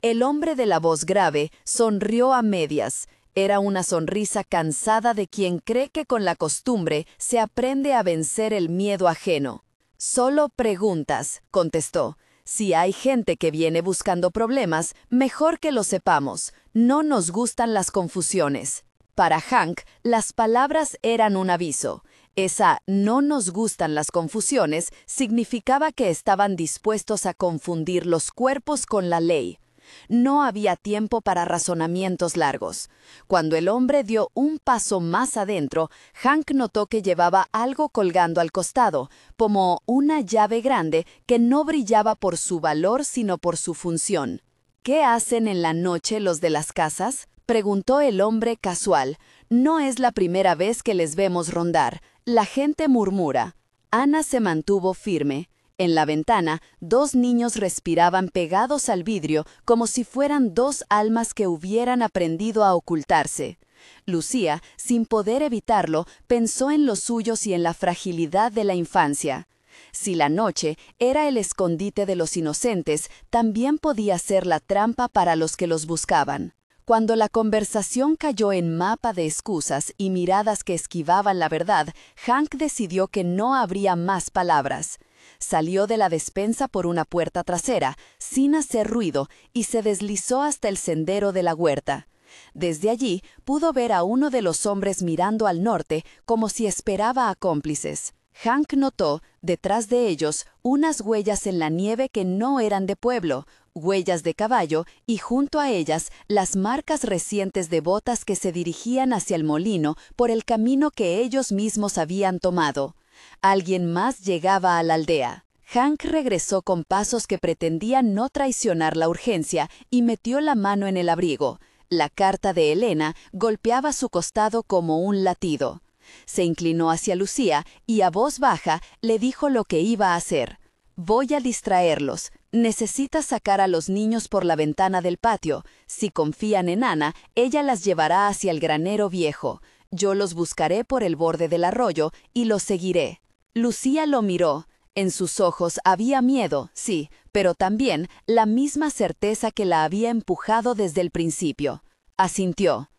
El hombre de la voz grave sonrió a medias. Era una sonrisa cansada de quien cree que con la costumbre se aprende a vencer el miedo ajeno. «Solo preguntas», contestó. «Si hay gente que viene buscando problemas, mejor que lo sepamos. No nos gustan las confusiones». Para Hank, las palabras eran un aviso. Esa «no nos gustan las confusiones» significaba que estaban dispuestos a confundir los cuerpos con la ley. No había tiempo para razonamientos largos. Cuando el hombre dio un paso más adentro, Hank notó que llevaba algo colgando al costado, como una llave grande que no brillaba por su valor sino por su función. «¿Qué hacen en la noche los de las casas?», preguntó el hombre casual. «No es la primera vez que les vemos rondar. La gente murmura». Ana se mantuvo firme. En la ventana, 2 niños respiraban pegados al vidrio como si fueran 2 almas que hubieran aprendido a ocultarse. Lucía, sin poder evitarlo, pensó en los suyos y en la fragilidad de la infancia. Si la noche era el escondite de los inocentes, también podía ser la trampa para los que los buscaban. Cuando la conversación cayó en mapa de excusas y miradas que esquivaban la verdad, Hank decidió que no habría más palabras. Salió de la despensa por una puerta trasera, sin hacer ruido, y se deslizó hasta el sendero de la huerta. Desde allí pudo ver a uno de los hombres mirando al norte como si esperaba a cómplices. Hank notó, detrás de ellos, unas huellas en la nieve que no eran de pueblo, huellas de caballo, y junto a ellas las marcas recientes de botas que se dirigían hacia el molino por el camino que ellos mismos habían tomado. Alguien más llegaba a la aldea. Hank regresó con pasos que pretendían no traicionar la urgencia y metió la mano en el abrigo. La carta de Elena golpeaba su costado como un latido. Se inclinó hacia Lucía y a voz baja le dijo lo que iba a hacer. «Voy a distraerlos. Necesitas sacar a los niños por la ventana del patio. Si confían en Ana, ella las llevará hacia el granero viejo. Yo los buscaré por el borde del arroyo y los seguiré». Lucía lo miró. En sus ojos había miedo, sí, pero también la misma certeza que la había empujado desde el principio. Asintió.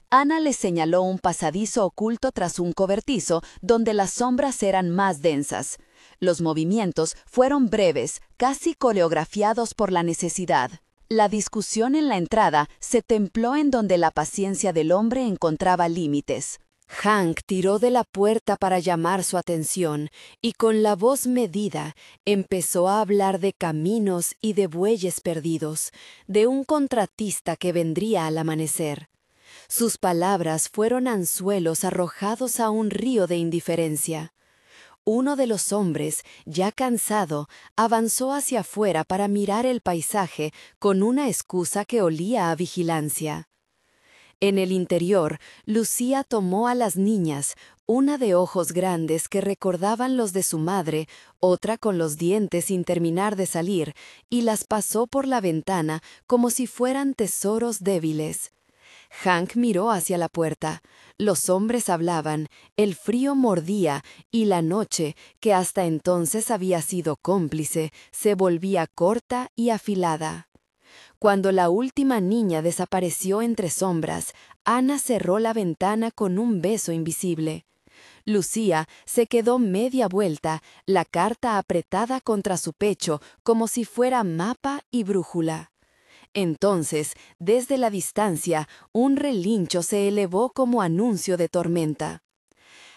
Ana le señaló un pasadizo oculto tras un cobertizo donde las sombras eran más densas. Los movimientos fueron breves, casi coreografiados por la necesidad. La discusión en la entrada se templó en donde la paciencia del hombre encontraba límites. Hank tiró de la puerta para llamar su atención y con la voz medida empezó a hablar de caminos y de bueyes perdidos, de un contratista que vendría al amanecer. Sus palabras fueron anzuelos arrojados a un río de indiferencia. Uno de los hombres, ya cansado, avanzó hacia afuera para mirar el paisaje con una excusa que olía a vigilancia. En el interior, Lucía tomó a las niñas, una de ojos grandes que recordaban los de su madre, otra con los dientes sin terminar de salir, y las pasó por la ventana como si fueran tesoros débiles. Hank miró hacia la puerta. Los hombres hablaban, el frío mordía, y la noche, que hasta entonces había sido cómplice, se volvía corta y afilada. Cuando la última niña desapareció entre sombras, Ana cerró la ventana con un beso invisible. Lucía se quedó media vuelta, la carta apretada contra su pecho como si fuera mapa y brújula. Entonces, desde la distancia, un relincho se elevó como anuncio de tormenta.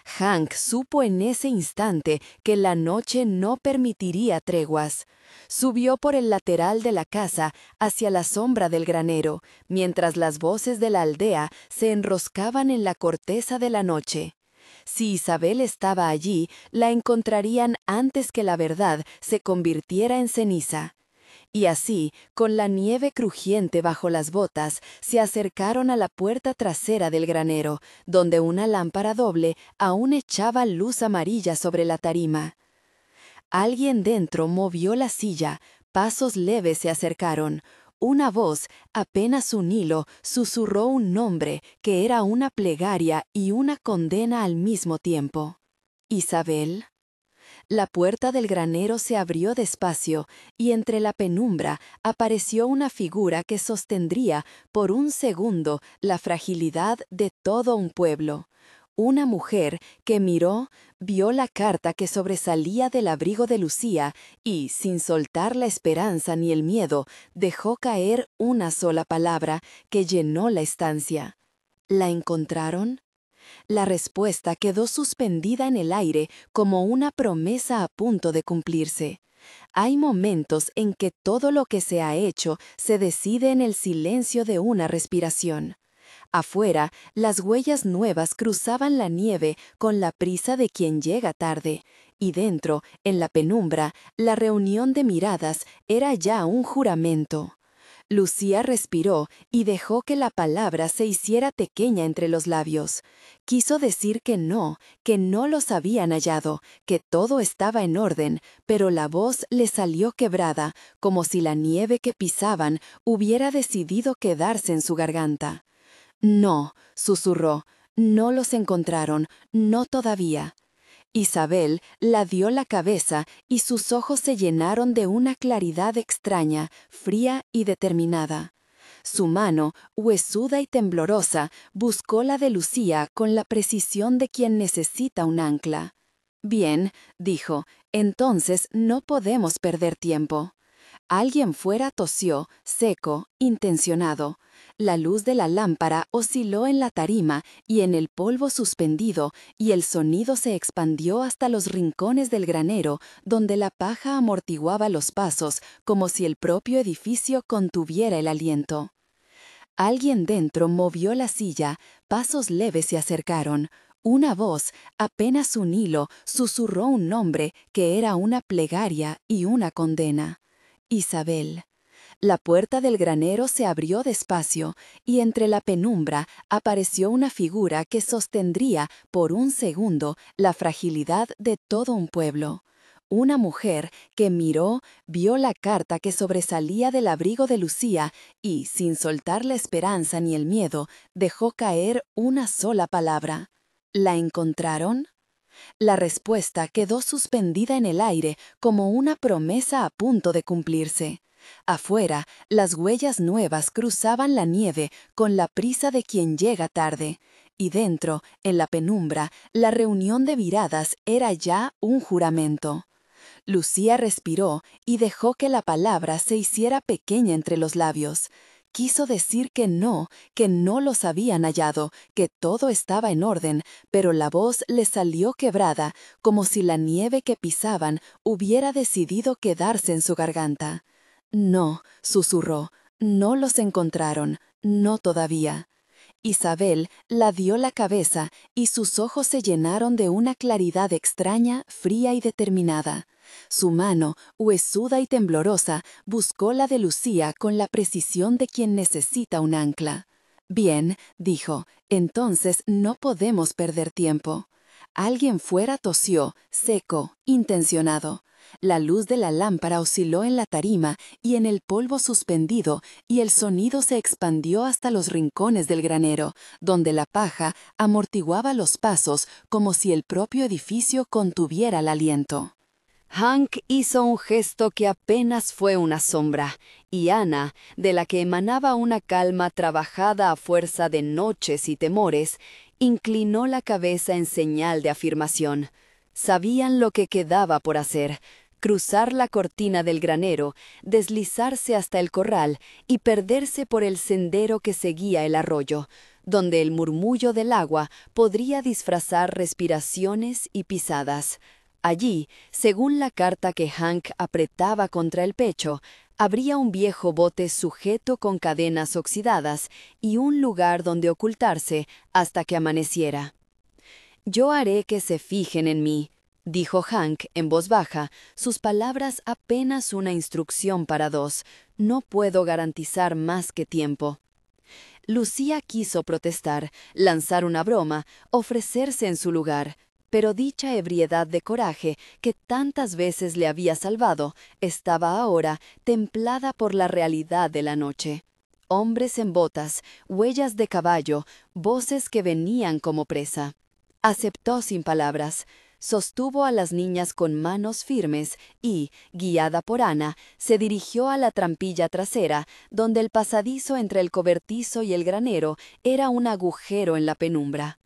Hank supo en ese instante que la noche no permitiría treguas. Subió por el lateral de la casa hacia la sombra del granero, mientras las voces de la aldea se enroscaban en la corteza de la noche. Si Isabel estaba allí, la encontrarían antes que la verdad se convirtiera en ceniza. Y así, con la nieve crujiente bajo las botas, se acercaron a la puerta trasera del granero, donde una lámpara doble aún echaba luz amarilla sobre la tarima. Alguien dentro movió la silla, pasos leves se acercaron. Una voz, apenas un hilo, susurró un nombre que era una plegaria y una condena al mismo tiempo. ¿Isabel? La puerta del granero se abrió despacio y entre la penumbra apareció una figura que sostendría por un segundo la fragilidad de todo un pueblo. Una mujer que miró, vio la carta que sobresalía del abrigo de Lucía y, sin soltar la esperanza ni el miedo, dejó caer una sola palabra que llenó la estancia. ¿La encontraron? La respuesta quedó suspendida en el aire como una promesa a punto de cumplirse. Hay momentos en que todo lo que se ha hecho se decide en el silencio de una respiración. Afuera, las huellas nuevas cruzaban la nieve con la prisa de quien llega tarde, y dentro, en la penumbra, la reunión de miradas era ya un juramento. Lucía respiró y dejó que la palabra se hiciera pequeña entre los labios. Quiso decir que no los habían hallado, que todo estaba en orden, pero la voz le salió quebrada, como si la nieve que pisaban hubiera decidido quedarse en su garganta. «No», susurró, «no los encontraron, no todavía». Isabel la dio la cabeza y sus ojos se llenaron de una claridad extraña, fría y determinada. Su mano, huesuda y temblorosa, buscó la de Lucía con la precisión de quien necesita un ancla. «Bien», dijo, «entonces no podemos perder tiempo». Alguien fuera tosió, seco, intencionado. La luz de la lámpara osciló en la tarima y en el polvo suspendido, y el sonido se expandió hasta los rincones del granero, donde la paja amortiguaba los pasos, como si el propio edificio contuviera el aliento. Alguien dentro movió la silla, pasos leves se acercaron. Una voz, apenas un hilo, susurró un nombre que era una plegaria y una condena. Isabel. La puerta del granero se abrió despacio, y entre la penumbra apareció una figura que sostendría, por un segundo, la fragilidad de todo un pueblo. Una mujer que miró, vio la carta que sobresalía del abrigo de Lucía y, sin soltar la esperanza ni el miedo, dejó caer una sola palabra. ¿La encontraron? La respuesta quedó suspendida en el aire como una promesa a punto de cumplirse. Afuera, las huellas nuevas cruzaban la nieve con la prisa de quien llega tarde, y dentro, en la penumbra, la reunión de miradas era ya un juramento. Lucía respiró y dejó que la palabra se hiciera pequeña entre los labios. Quiso decir que no los habían hallado, que todo estaba en orden, pero la voz le salió quebrada, como si la nieve que pisaban hubiera decidido quedarse en su garganta. No, susurró, no los encontraron, no todavía. Isabel la dio la cabeza y sus ojos se llenaron de una claridad extraña, fría y determinada. Su mano, huesuda y temblorosa, buscó la de Lucía con la precisión de quien necesita un ancla. Bien, dijo, entonces no podemos perder tiempo. Alguien fuera tosió, seco, intencionado. La luz de la lámpara osciló en la tarima y en el polvo suspendido, y el sonido se expandió hasta los rincones del granero, donde la paja amortiguaba los pasos como si el propio edificio contuviera el aliento. Hank hizo un gesto que apenas fue una sombra, y Ana, de la que emanaba una calma trabajada a fuerza de noches y temores, inclinó la cabeza en señal de afirmación. Sabían lo que quedaba por hacer: cruzar la cortina del granero, deslizarse hasta el corral y perderse por el sendero que seguía el arroyo, donde el murmullo del agua podría disfrazar respiraciones y pisadas. Allí, según la carta que Hank apretaba contra el pecho, habría un viejo bote sujeto con cadenas oxidadas y un lugar donde ocultarse hasta que amaneciera. «Yo haré que se fijen en mí», dijo Hank en voz baja, sus palabras apenas una instrucción para dos. «No puedo garantizar más que tiempo». Lucía quiso protestar, lanzar una broma, ofrecerse en su lugar, pero dicha ebriedad de coraje que tantas veces le había salvado estaba ahora templada por la realidad de la noche. Hombres en botas, huellas de caballo, voces que venían como presa. Aceptó sin palabras. Sostuvo a las niñas con manos firmes y, guiada por Ana, se dirigió a la trampilla trasera, donde el pasadizo entre el cobertizo y el granero era un agujero en la penumbra.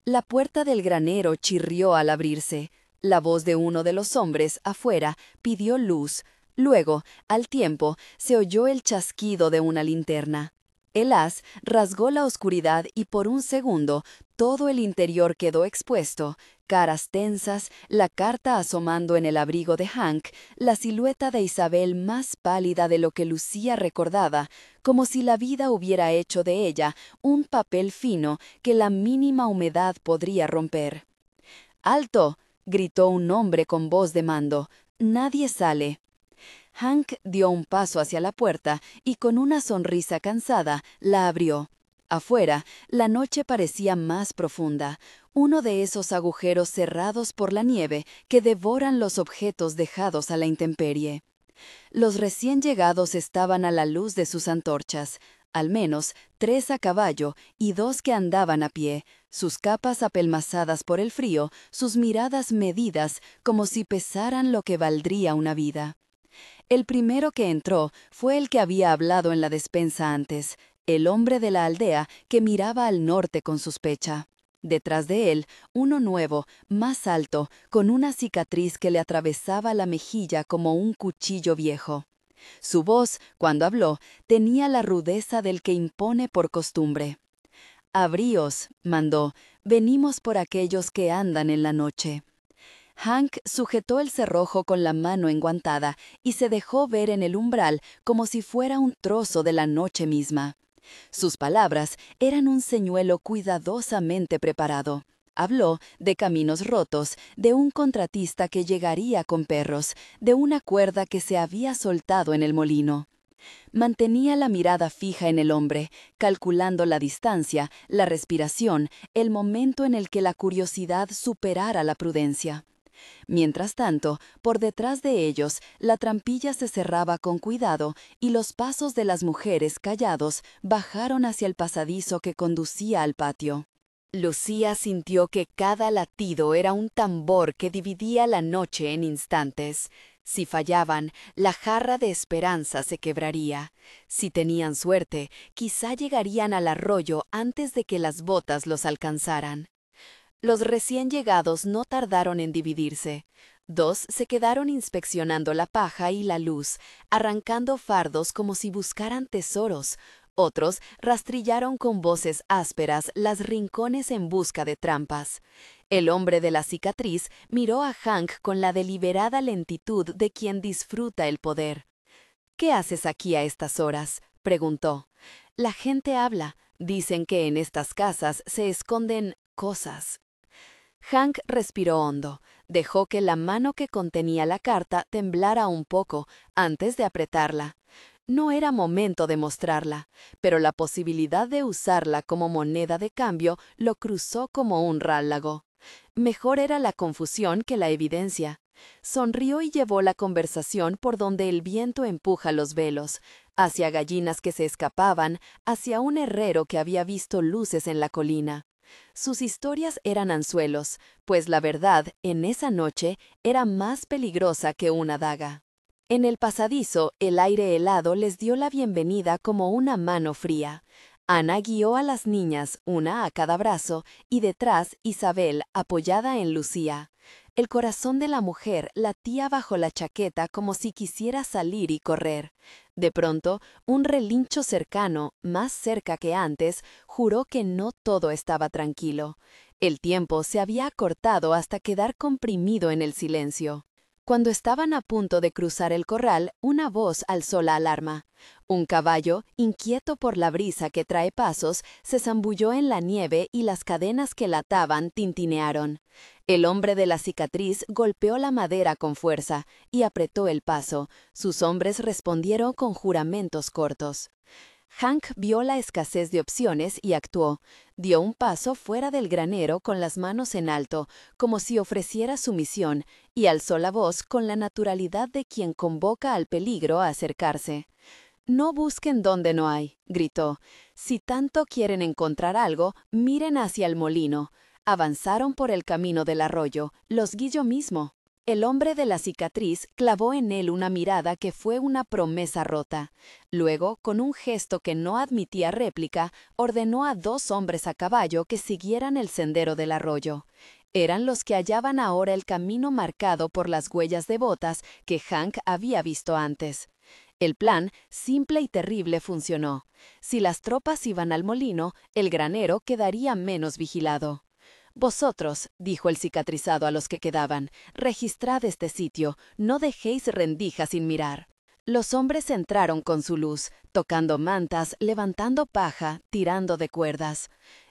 La puerta del granero chirrió al abrirse. La voz de uno de los hombres, afuera, pidió luz. Luego, al tiempo, se oyó el chasquido de una linterna. El haz rasgó la oscuridad y por un segundo todo el interior quedó expuesto, caras tensas, la carta asomando en el abrigo de Hank, la silueta de Isabel más pálida de lo que Lucía recordaba, como si la vida hubiera hecho de ella un papel fino que la mínima humedad podría romper. «¡Alto!», gritó un hombre con voz de mando. «Nadie sale». Hank dio un paso hacia la puerta y con una sonrisa cansada la abrió. Afuera, la noche parecía más profunda, uno de esos agujeros cerrados por la nieve que devoran los objetos dejados a la intemperie. Los recién llegados estaban a la luz de sus antorchas, al menos 3 a caballo y 2 que andaban a pie, sus capas apelmazadas por el frío, sus miradas medidas como si pesaran lo que valdría una vida. El primero que entró fue el que había hablado en la despensa antes, el hombre de la aldea que miraba al norte con sospecha. Detrás de él, uno nuevo, más alto, con una cicatriz que le atravesaba la mejilla como un cuchillo viejo. Su voz, cuando habló, tenía la rudeza del que impone por costumbre. «Abríos», mandó, «venimos por aquellos que andan en la noche». Hank sujetó el cerrojo con la mano enguantada y se dejó ver en el umbral como si fuera un trozo de la noche misma. Sus palabras eran un señuelo cuidadosamente preparado. Habló de caminos rotos, de un contratista que llegaría con perros, de una cuerda que se había soltado en el molino. Mantenía la mirada fija en el hombre, calculando la distancia, la respiración, el momento en el que la curiosidad superara la prudencia. Mientras tanto, por detrás de ellos, la trampilla se cerraba con cuidado y los pasos de las mujeres callados bajaron hacia el pasadizo que conducía al patio. Lucía sintió que cada latido era un tambor que dividía la noche en instantes. Si fallaban, la jarra de esperanza se quebraría. Si tenían suerte, quizá llegarían al arroyo antes de que las botas los alcanzaran. Los recién llegados no tardaron en dividirse. 2 se quedaron inspeccionando la paja y la luz, arrancando fardos como si buscaran tesoros. Otros rastrillaron con voces ásperas las rincones en busca de trampas. El hombre de la cicatriz miró a Hank con la deliberada lentitud de quien disfruta el poder. «¿Qué haces aquí a estas horas?», preguntó. «La gente habla. Dicen que en estas casas se esconden cosas». Hank respiró hondo. Dejó que la mano que contenía la carta temblara un poco antes de apretarla. No era momento de mostrarla, pero la posibilidad de usarla como moneda de cambio lo cruzó como un rálago. Mejor era la confusión que la evidencia. Sonrió y llevó la conversación por donde el viento empuja los velos, hacia gallinas que se escapaban, hacia un herrero que había visto luces en la colina. Sus historias eran anzuelos, pues la verdad, en esa noche, era más peligrosa que una daga. En el pasadizo, el aire helado les dio la bienvenida como una mano fría. Ana guió a las niñas, una a cada brazo, y detrás Isabel, apoyada en Lucía. El corazón de la mujer latía bajo la chaqueta como si quisiera salir y correr. De pronto, un relincho cercano, más cerca que antes, juró que no todo estaba tranquilo. El tiempo se había acortado hasta quedar comprimido en el silencio. Cuando estaban a punto de cruzar el corral, una voz alzó la alarma. Un caballo, inquieto por la brisa que trae pasos, se zambulló en la nieve y las cadenas que la ataban tintinearon. El hombre de la cicatriz golpeó la madera con fuerza y apretó el paso. Sus hombres respondieron con juramentos cortos. Hank vio la escasez de opciones y actuó. Dio un paso fuera del granero con las manos en alto, como si ofreciera sumisión, y alzó la voz con la naturalidad de quien convoca al peligro a acercarse. «No busquen donde no hay», gritó. «Si tanto quieren encontrar algo, miren hacia el molino». Avanzaron por el camino del arroyo, los guió mismo. El hombre de la cicatriz clavó en él una mirada que fue una promesa rota. Luego, con un gesto que no admitía réplica, ordenó a 2 hombres a caballo que siguieran el sendero del arroyo. Eran los que hallaban ahora el camino marcado por las huellas de botas que Hank había visto antes. El plan, simple y terrible, funcionó. Si las tropas iban al molino, el granero quedaría menos vigilado. «Vosotros», dijo el cicatrizado a los que quedaban, «registrad este sitio, no dejéis rendija sin mirar». Los hombres entraron con su luz, tocando mantas, levantando paja, tirando de cuerdas.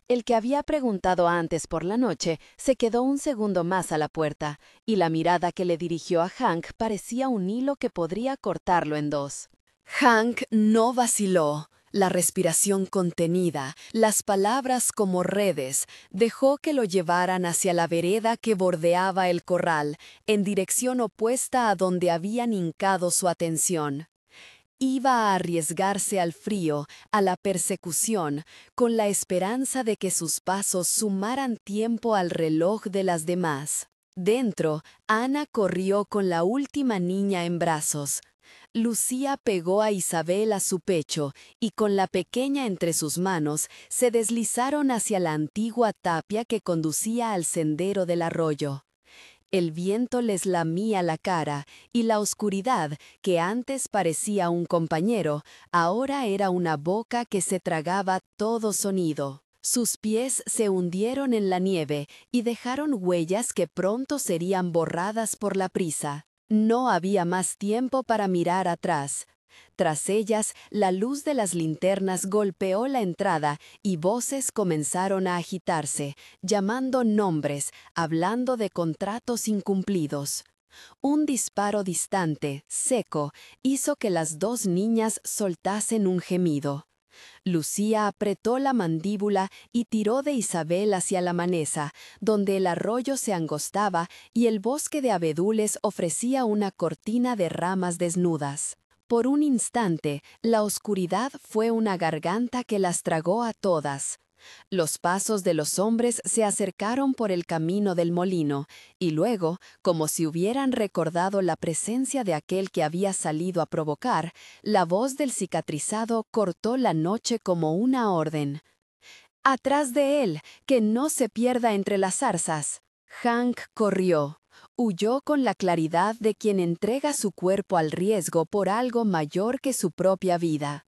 El que había preguntado antes por la noche se quedó un segundo más a la puerta, y la mirada que le dirigió a Hank parecía un hilo que podría cortarlo en 2. Hank no vaciló. La respiración contenida, las palabras como redes, dejó que lo llevaran hacia la vereda que bordeaba el corral, en dirección opuesta a donde habían hincado su atención. Iba a arriesgarse al frío, a la persecución, con la esperanza de que sus pasos sumaran tiempo al reloj de las demás. Dentro, Ana corrió con la última niña en brazos. Lucía pegó a Isabel a su pecho y con la pequeña entre sus manos se deslizaron hacia la antigua tapia que conducía al sendero del arroyo. El viento les lamía la cara y la oscuridad, que antes parecía un compañero, ahora era una boca que se tragaba todo sonido. Sus pies se hundieron en la nieve y dejaron huellas que pronto serían borradas por la prisa. No había más tiempo para mirar atrás. Tras ellas, la luz de las linternas golpeó la entrada y voces comenzaron a agitarse, llamando nombres, hablando de contratos incumplidos. Un disparo distante, seco, hizo que las dos niñas soltasen un gemido. Lucía apretó la mandíbula y tiró de Isabel hacia la manesa, donde el arroyo se angostaba y el bosque de abedules ofrecía una cortina de ramas desnudas. Por un instante, la oscuridad fue una garganta que las tragó a todas. Los pasos de los hombres se acercaron por el camino del molino, y luego, como si hubieran recordado la presencia de aquel que había salido a provocar, la voz del cicatrizado cortó la noche como una orden. «¡Atrás de él, que no se pierda entre las zarzas!». Hank corrió. Huyó con la claridad de quien entrega su cuerpo al riesgo por algo mayor que su propia vida.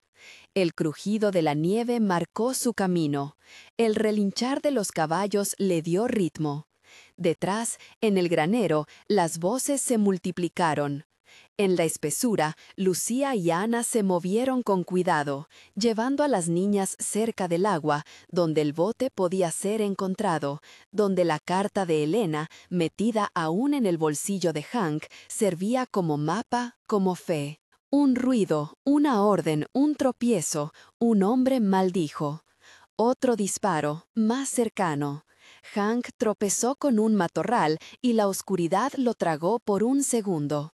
El crujido de la nieve marcó su camino. El relinchar de los caballos le dio ritmo. Detrás, en el granero, las voces se multiplicaron. En la espesura, Lucía y Ana se movieron con cuidado, llevando a las niñas cerca del agua, donde el bote podía ser encontrado, donde la carta de Elena, metida aún en el bolsillo de Hank, servía como mapa, como fe. Un ruido, una orden, un tropiezo, un hombre maldijo. Otro disparo, más cercano. Hank tropezó con un matorral y la oscuridad lo tragó por un segundo.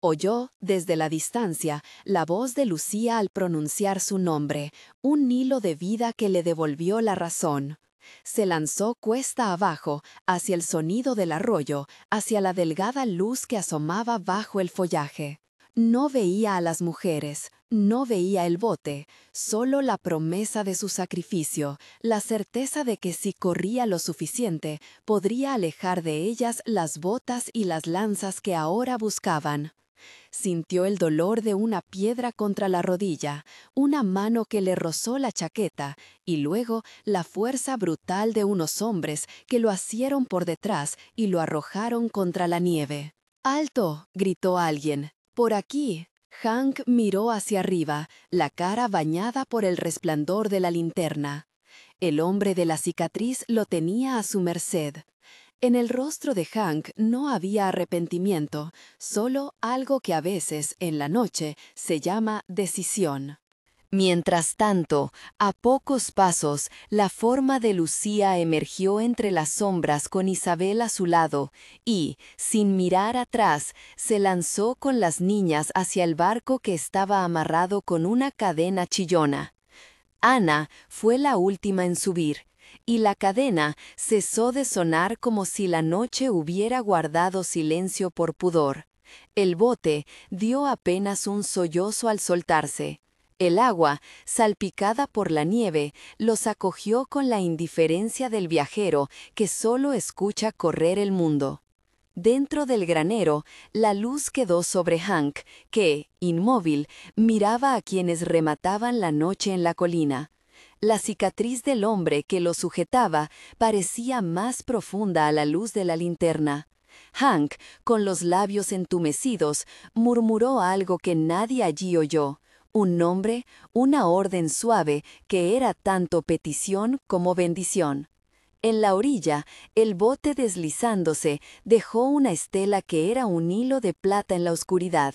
Oyó, desde la distancia, la voz de Lucía al pronunciar su nombre, un hilo de vida que le devolvió la razón. Se lanzó cuesta abajo, hacia el sonido del arroyo, hacia la delgada luz que asomaba bajo el follaje. No veía a las mujeres, no veía el bote, solo la promesa de su sacrificio, la certeza de que si corría lo suficiente, podría alejar de ellas las botas y las lanzas que ahora buscaban. Sintió el dolor de una piedra contra la rodilla, una mano que le rozó la chaqueta, y luego la fuerza brutal de unos hombres que lo asieron por detrás y lo arrojaron contra la nieve. «¡Alto!», gritó alguien. «¡Por aquí!». Hank miró hacia arriba, la cara bañada por el resplandor de la linterna. El hombre de la cicatriz lo tenía a su merced. En el rostro de Hank no había arrepentimiento, solo algo que a veces, en la noche, se llama decisión. Mientras tanto, a pocos pasos, la forma de Lucía emergió entre las sombras con Isabel a su lado y, sin mirar atrás, se lanzó con las niñas hacia el barco que estaba amarrado con una cadena chillona. Ana fue la última en subir, y la cadena cesó de sonar como si la noche hubiera guardado silencio por pudor. El bote dio apenas un sollozo al soltarse. El agua, salpicada por la nieve, los acogió con la indiferencia del viajero que solo escucha correr el mundo. Dentro del granero, la luz quedó sobre Hank, que, inmóvil, miraba a quienes remataban la noche en la colina. La cicatriz del hombre que lo sujetaba parecía más profunda a la luz de la linterna. Hank, con los labios entumecidos, murmuró algo que nadie allí oyó. Un nombre, una orden suave que era tanto petición como bendición. En la orilla, el bote deslizándose dejó una estela que era un hilo de plata en la oscuridad.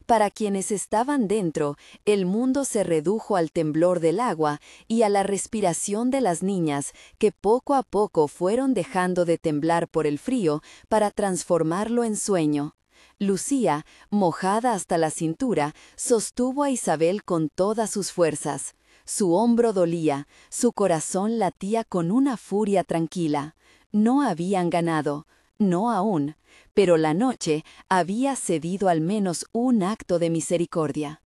Para quienes estaban dentro, el mundo se redujo al temblor del agua y a la respiración de las niñas, que poco a poco fueron dejando de temblar por el frío para transformarlo en sueño. Lucía, mojada hasta la cintura, sostuvo a Isabel con todas sus fuerzas. Su hombro dolía, su corazón latía con una furia tranquila. No habían ganado, no aún, pero la noche había cedido al menos un acto de misericordia.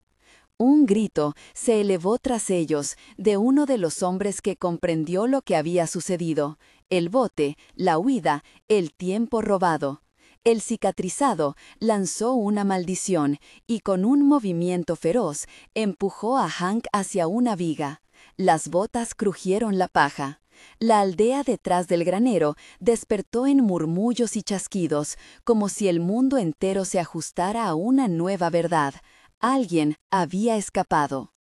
Un grito se elevó tras ellos de uno de los hombres que comprendió lo que había sucedido: el bote, la huida, el tiempo robado. El cicatrizado lanzó una maldición y con un movimiento feroz empujó a Hank hacia una viga. Las botas crujieron la paja. La aldea detrás del granero despertó en murmullos y chasquidos, como si el mundo entero se ajustara a una nueva verdad. Alguien había escapado.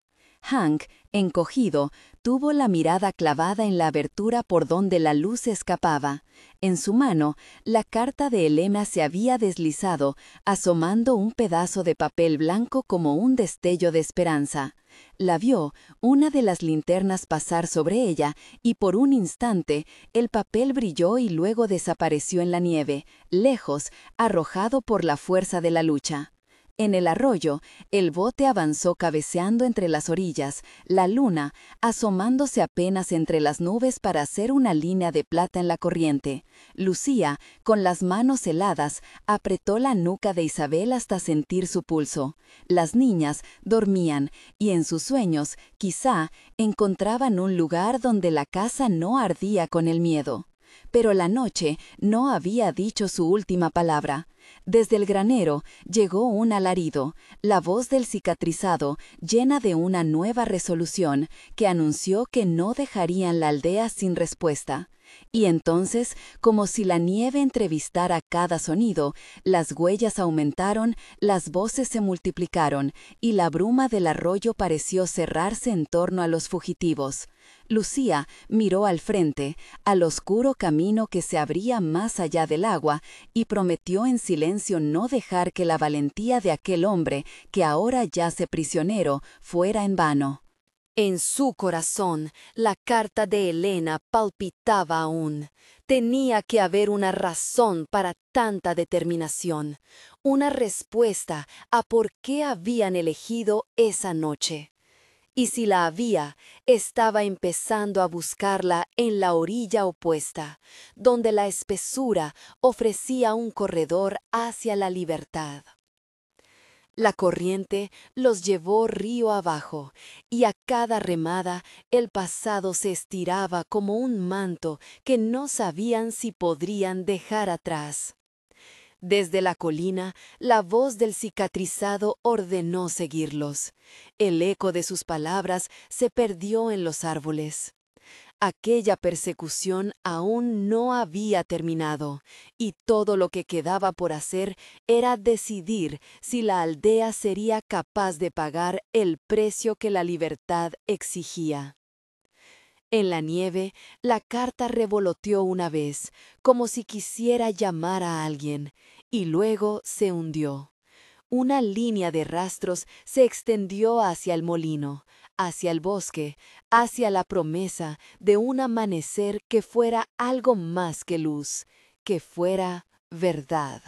Hank, encogido, tuvo la mirada clavada en la abertura por donde la luz escapaba. En su mano, la carta de Elena se había deslizado, asomando un pedazo de papel blanco como un destello de esperanza. La vio una de las linternas pasar sobre ella y por un instante el papel brilló y luego desapareció en la nieve, lejos, arrojado por la fuerza de la lucha. En el arroyo, el bote avanzó cabeceando entre las orillas, la luna asomándose apenas entre las nubes para hacer una línea de plata en la corriente. Lucía, con las manos heladas, apretó la nuca de Isabel hasta sentir su pulso. Las niñas dormían y en sus sueños, quizá, encontraban un lugar donde la casa no ardía con el miedo. Pero la noche no había dicho su última palabra. Desde el granero llegó un alarido, la voz del cicatrizado, llena de una nueva resolución, que anunció que no dejarían la aldea sin respuesta. Y entonces, como si la nieve entrevistara cada sonido, las huellas aumentaron, las voces se multiplicaron, y la bruma del arroyo pareció cerrarse en torno a los fugitivos. Lucía miró al frente, al oscuro camino que se abría más allá del agua, y prometió en silencio no dejar que la valentía de aquel hombre, que ahora yace prisionero, fuera en vano. En su corazón, la carta de Elena palpitaba aún. Tenía que haber una razón para tanta determinación, una respuesta a por qué habían elegido esa noche. Y si la había, estaba empezando a buscarla en la orilla opuesta, donde la espesura ofrecía un corredor hacia la libertad. La corriente los llevó río abajo, y a cada remada el pasado se estiraba como un manto que no sabían si podrían dejar atrás. Desde la colina, la voz del cicatrizado ordenó seguirlos. El eco de sus palabras se perdió en los árboles. Aquella persecución aún no había terminado, y todo lo que quedaba por hacer era decidir si la aldea sería capaz de pagar el precio que la libertad exigía. En la nieve, la carta revoloteó una vez, como si quisiera llamar a alguien, y luego se hundió. Una línea de rastros se extendió hacia el molino, hacia el bosque, hacia la promesa de un amanecer que fuera algo más que luz, que fuera verdad.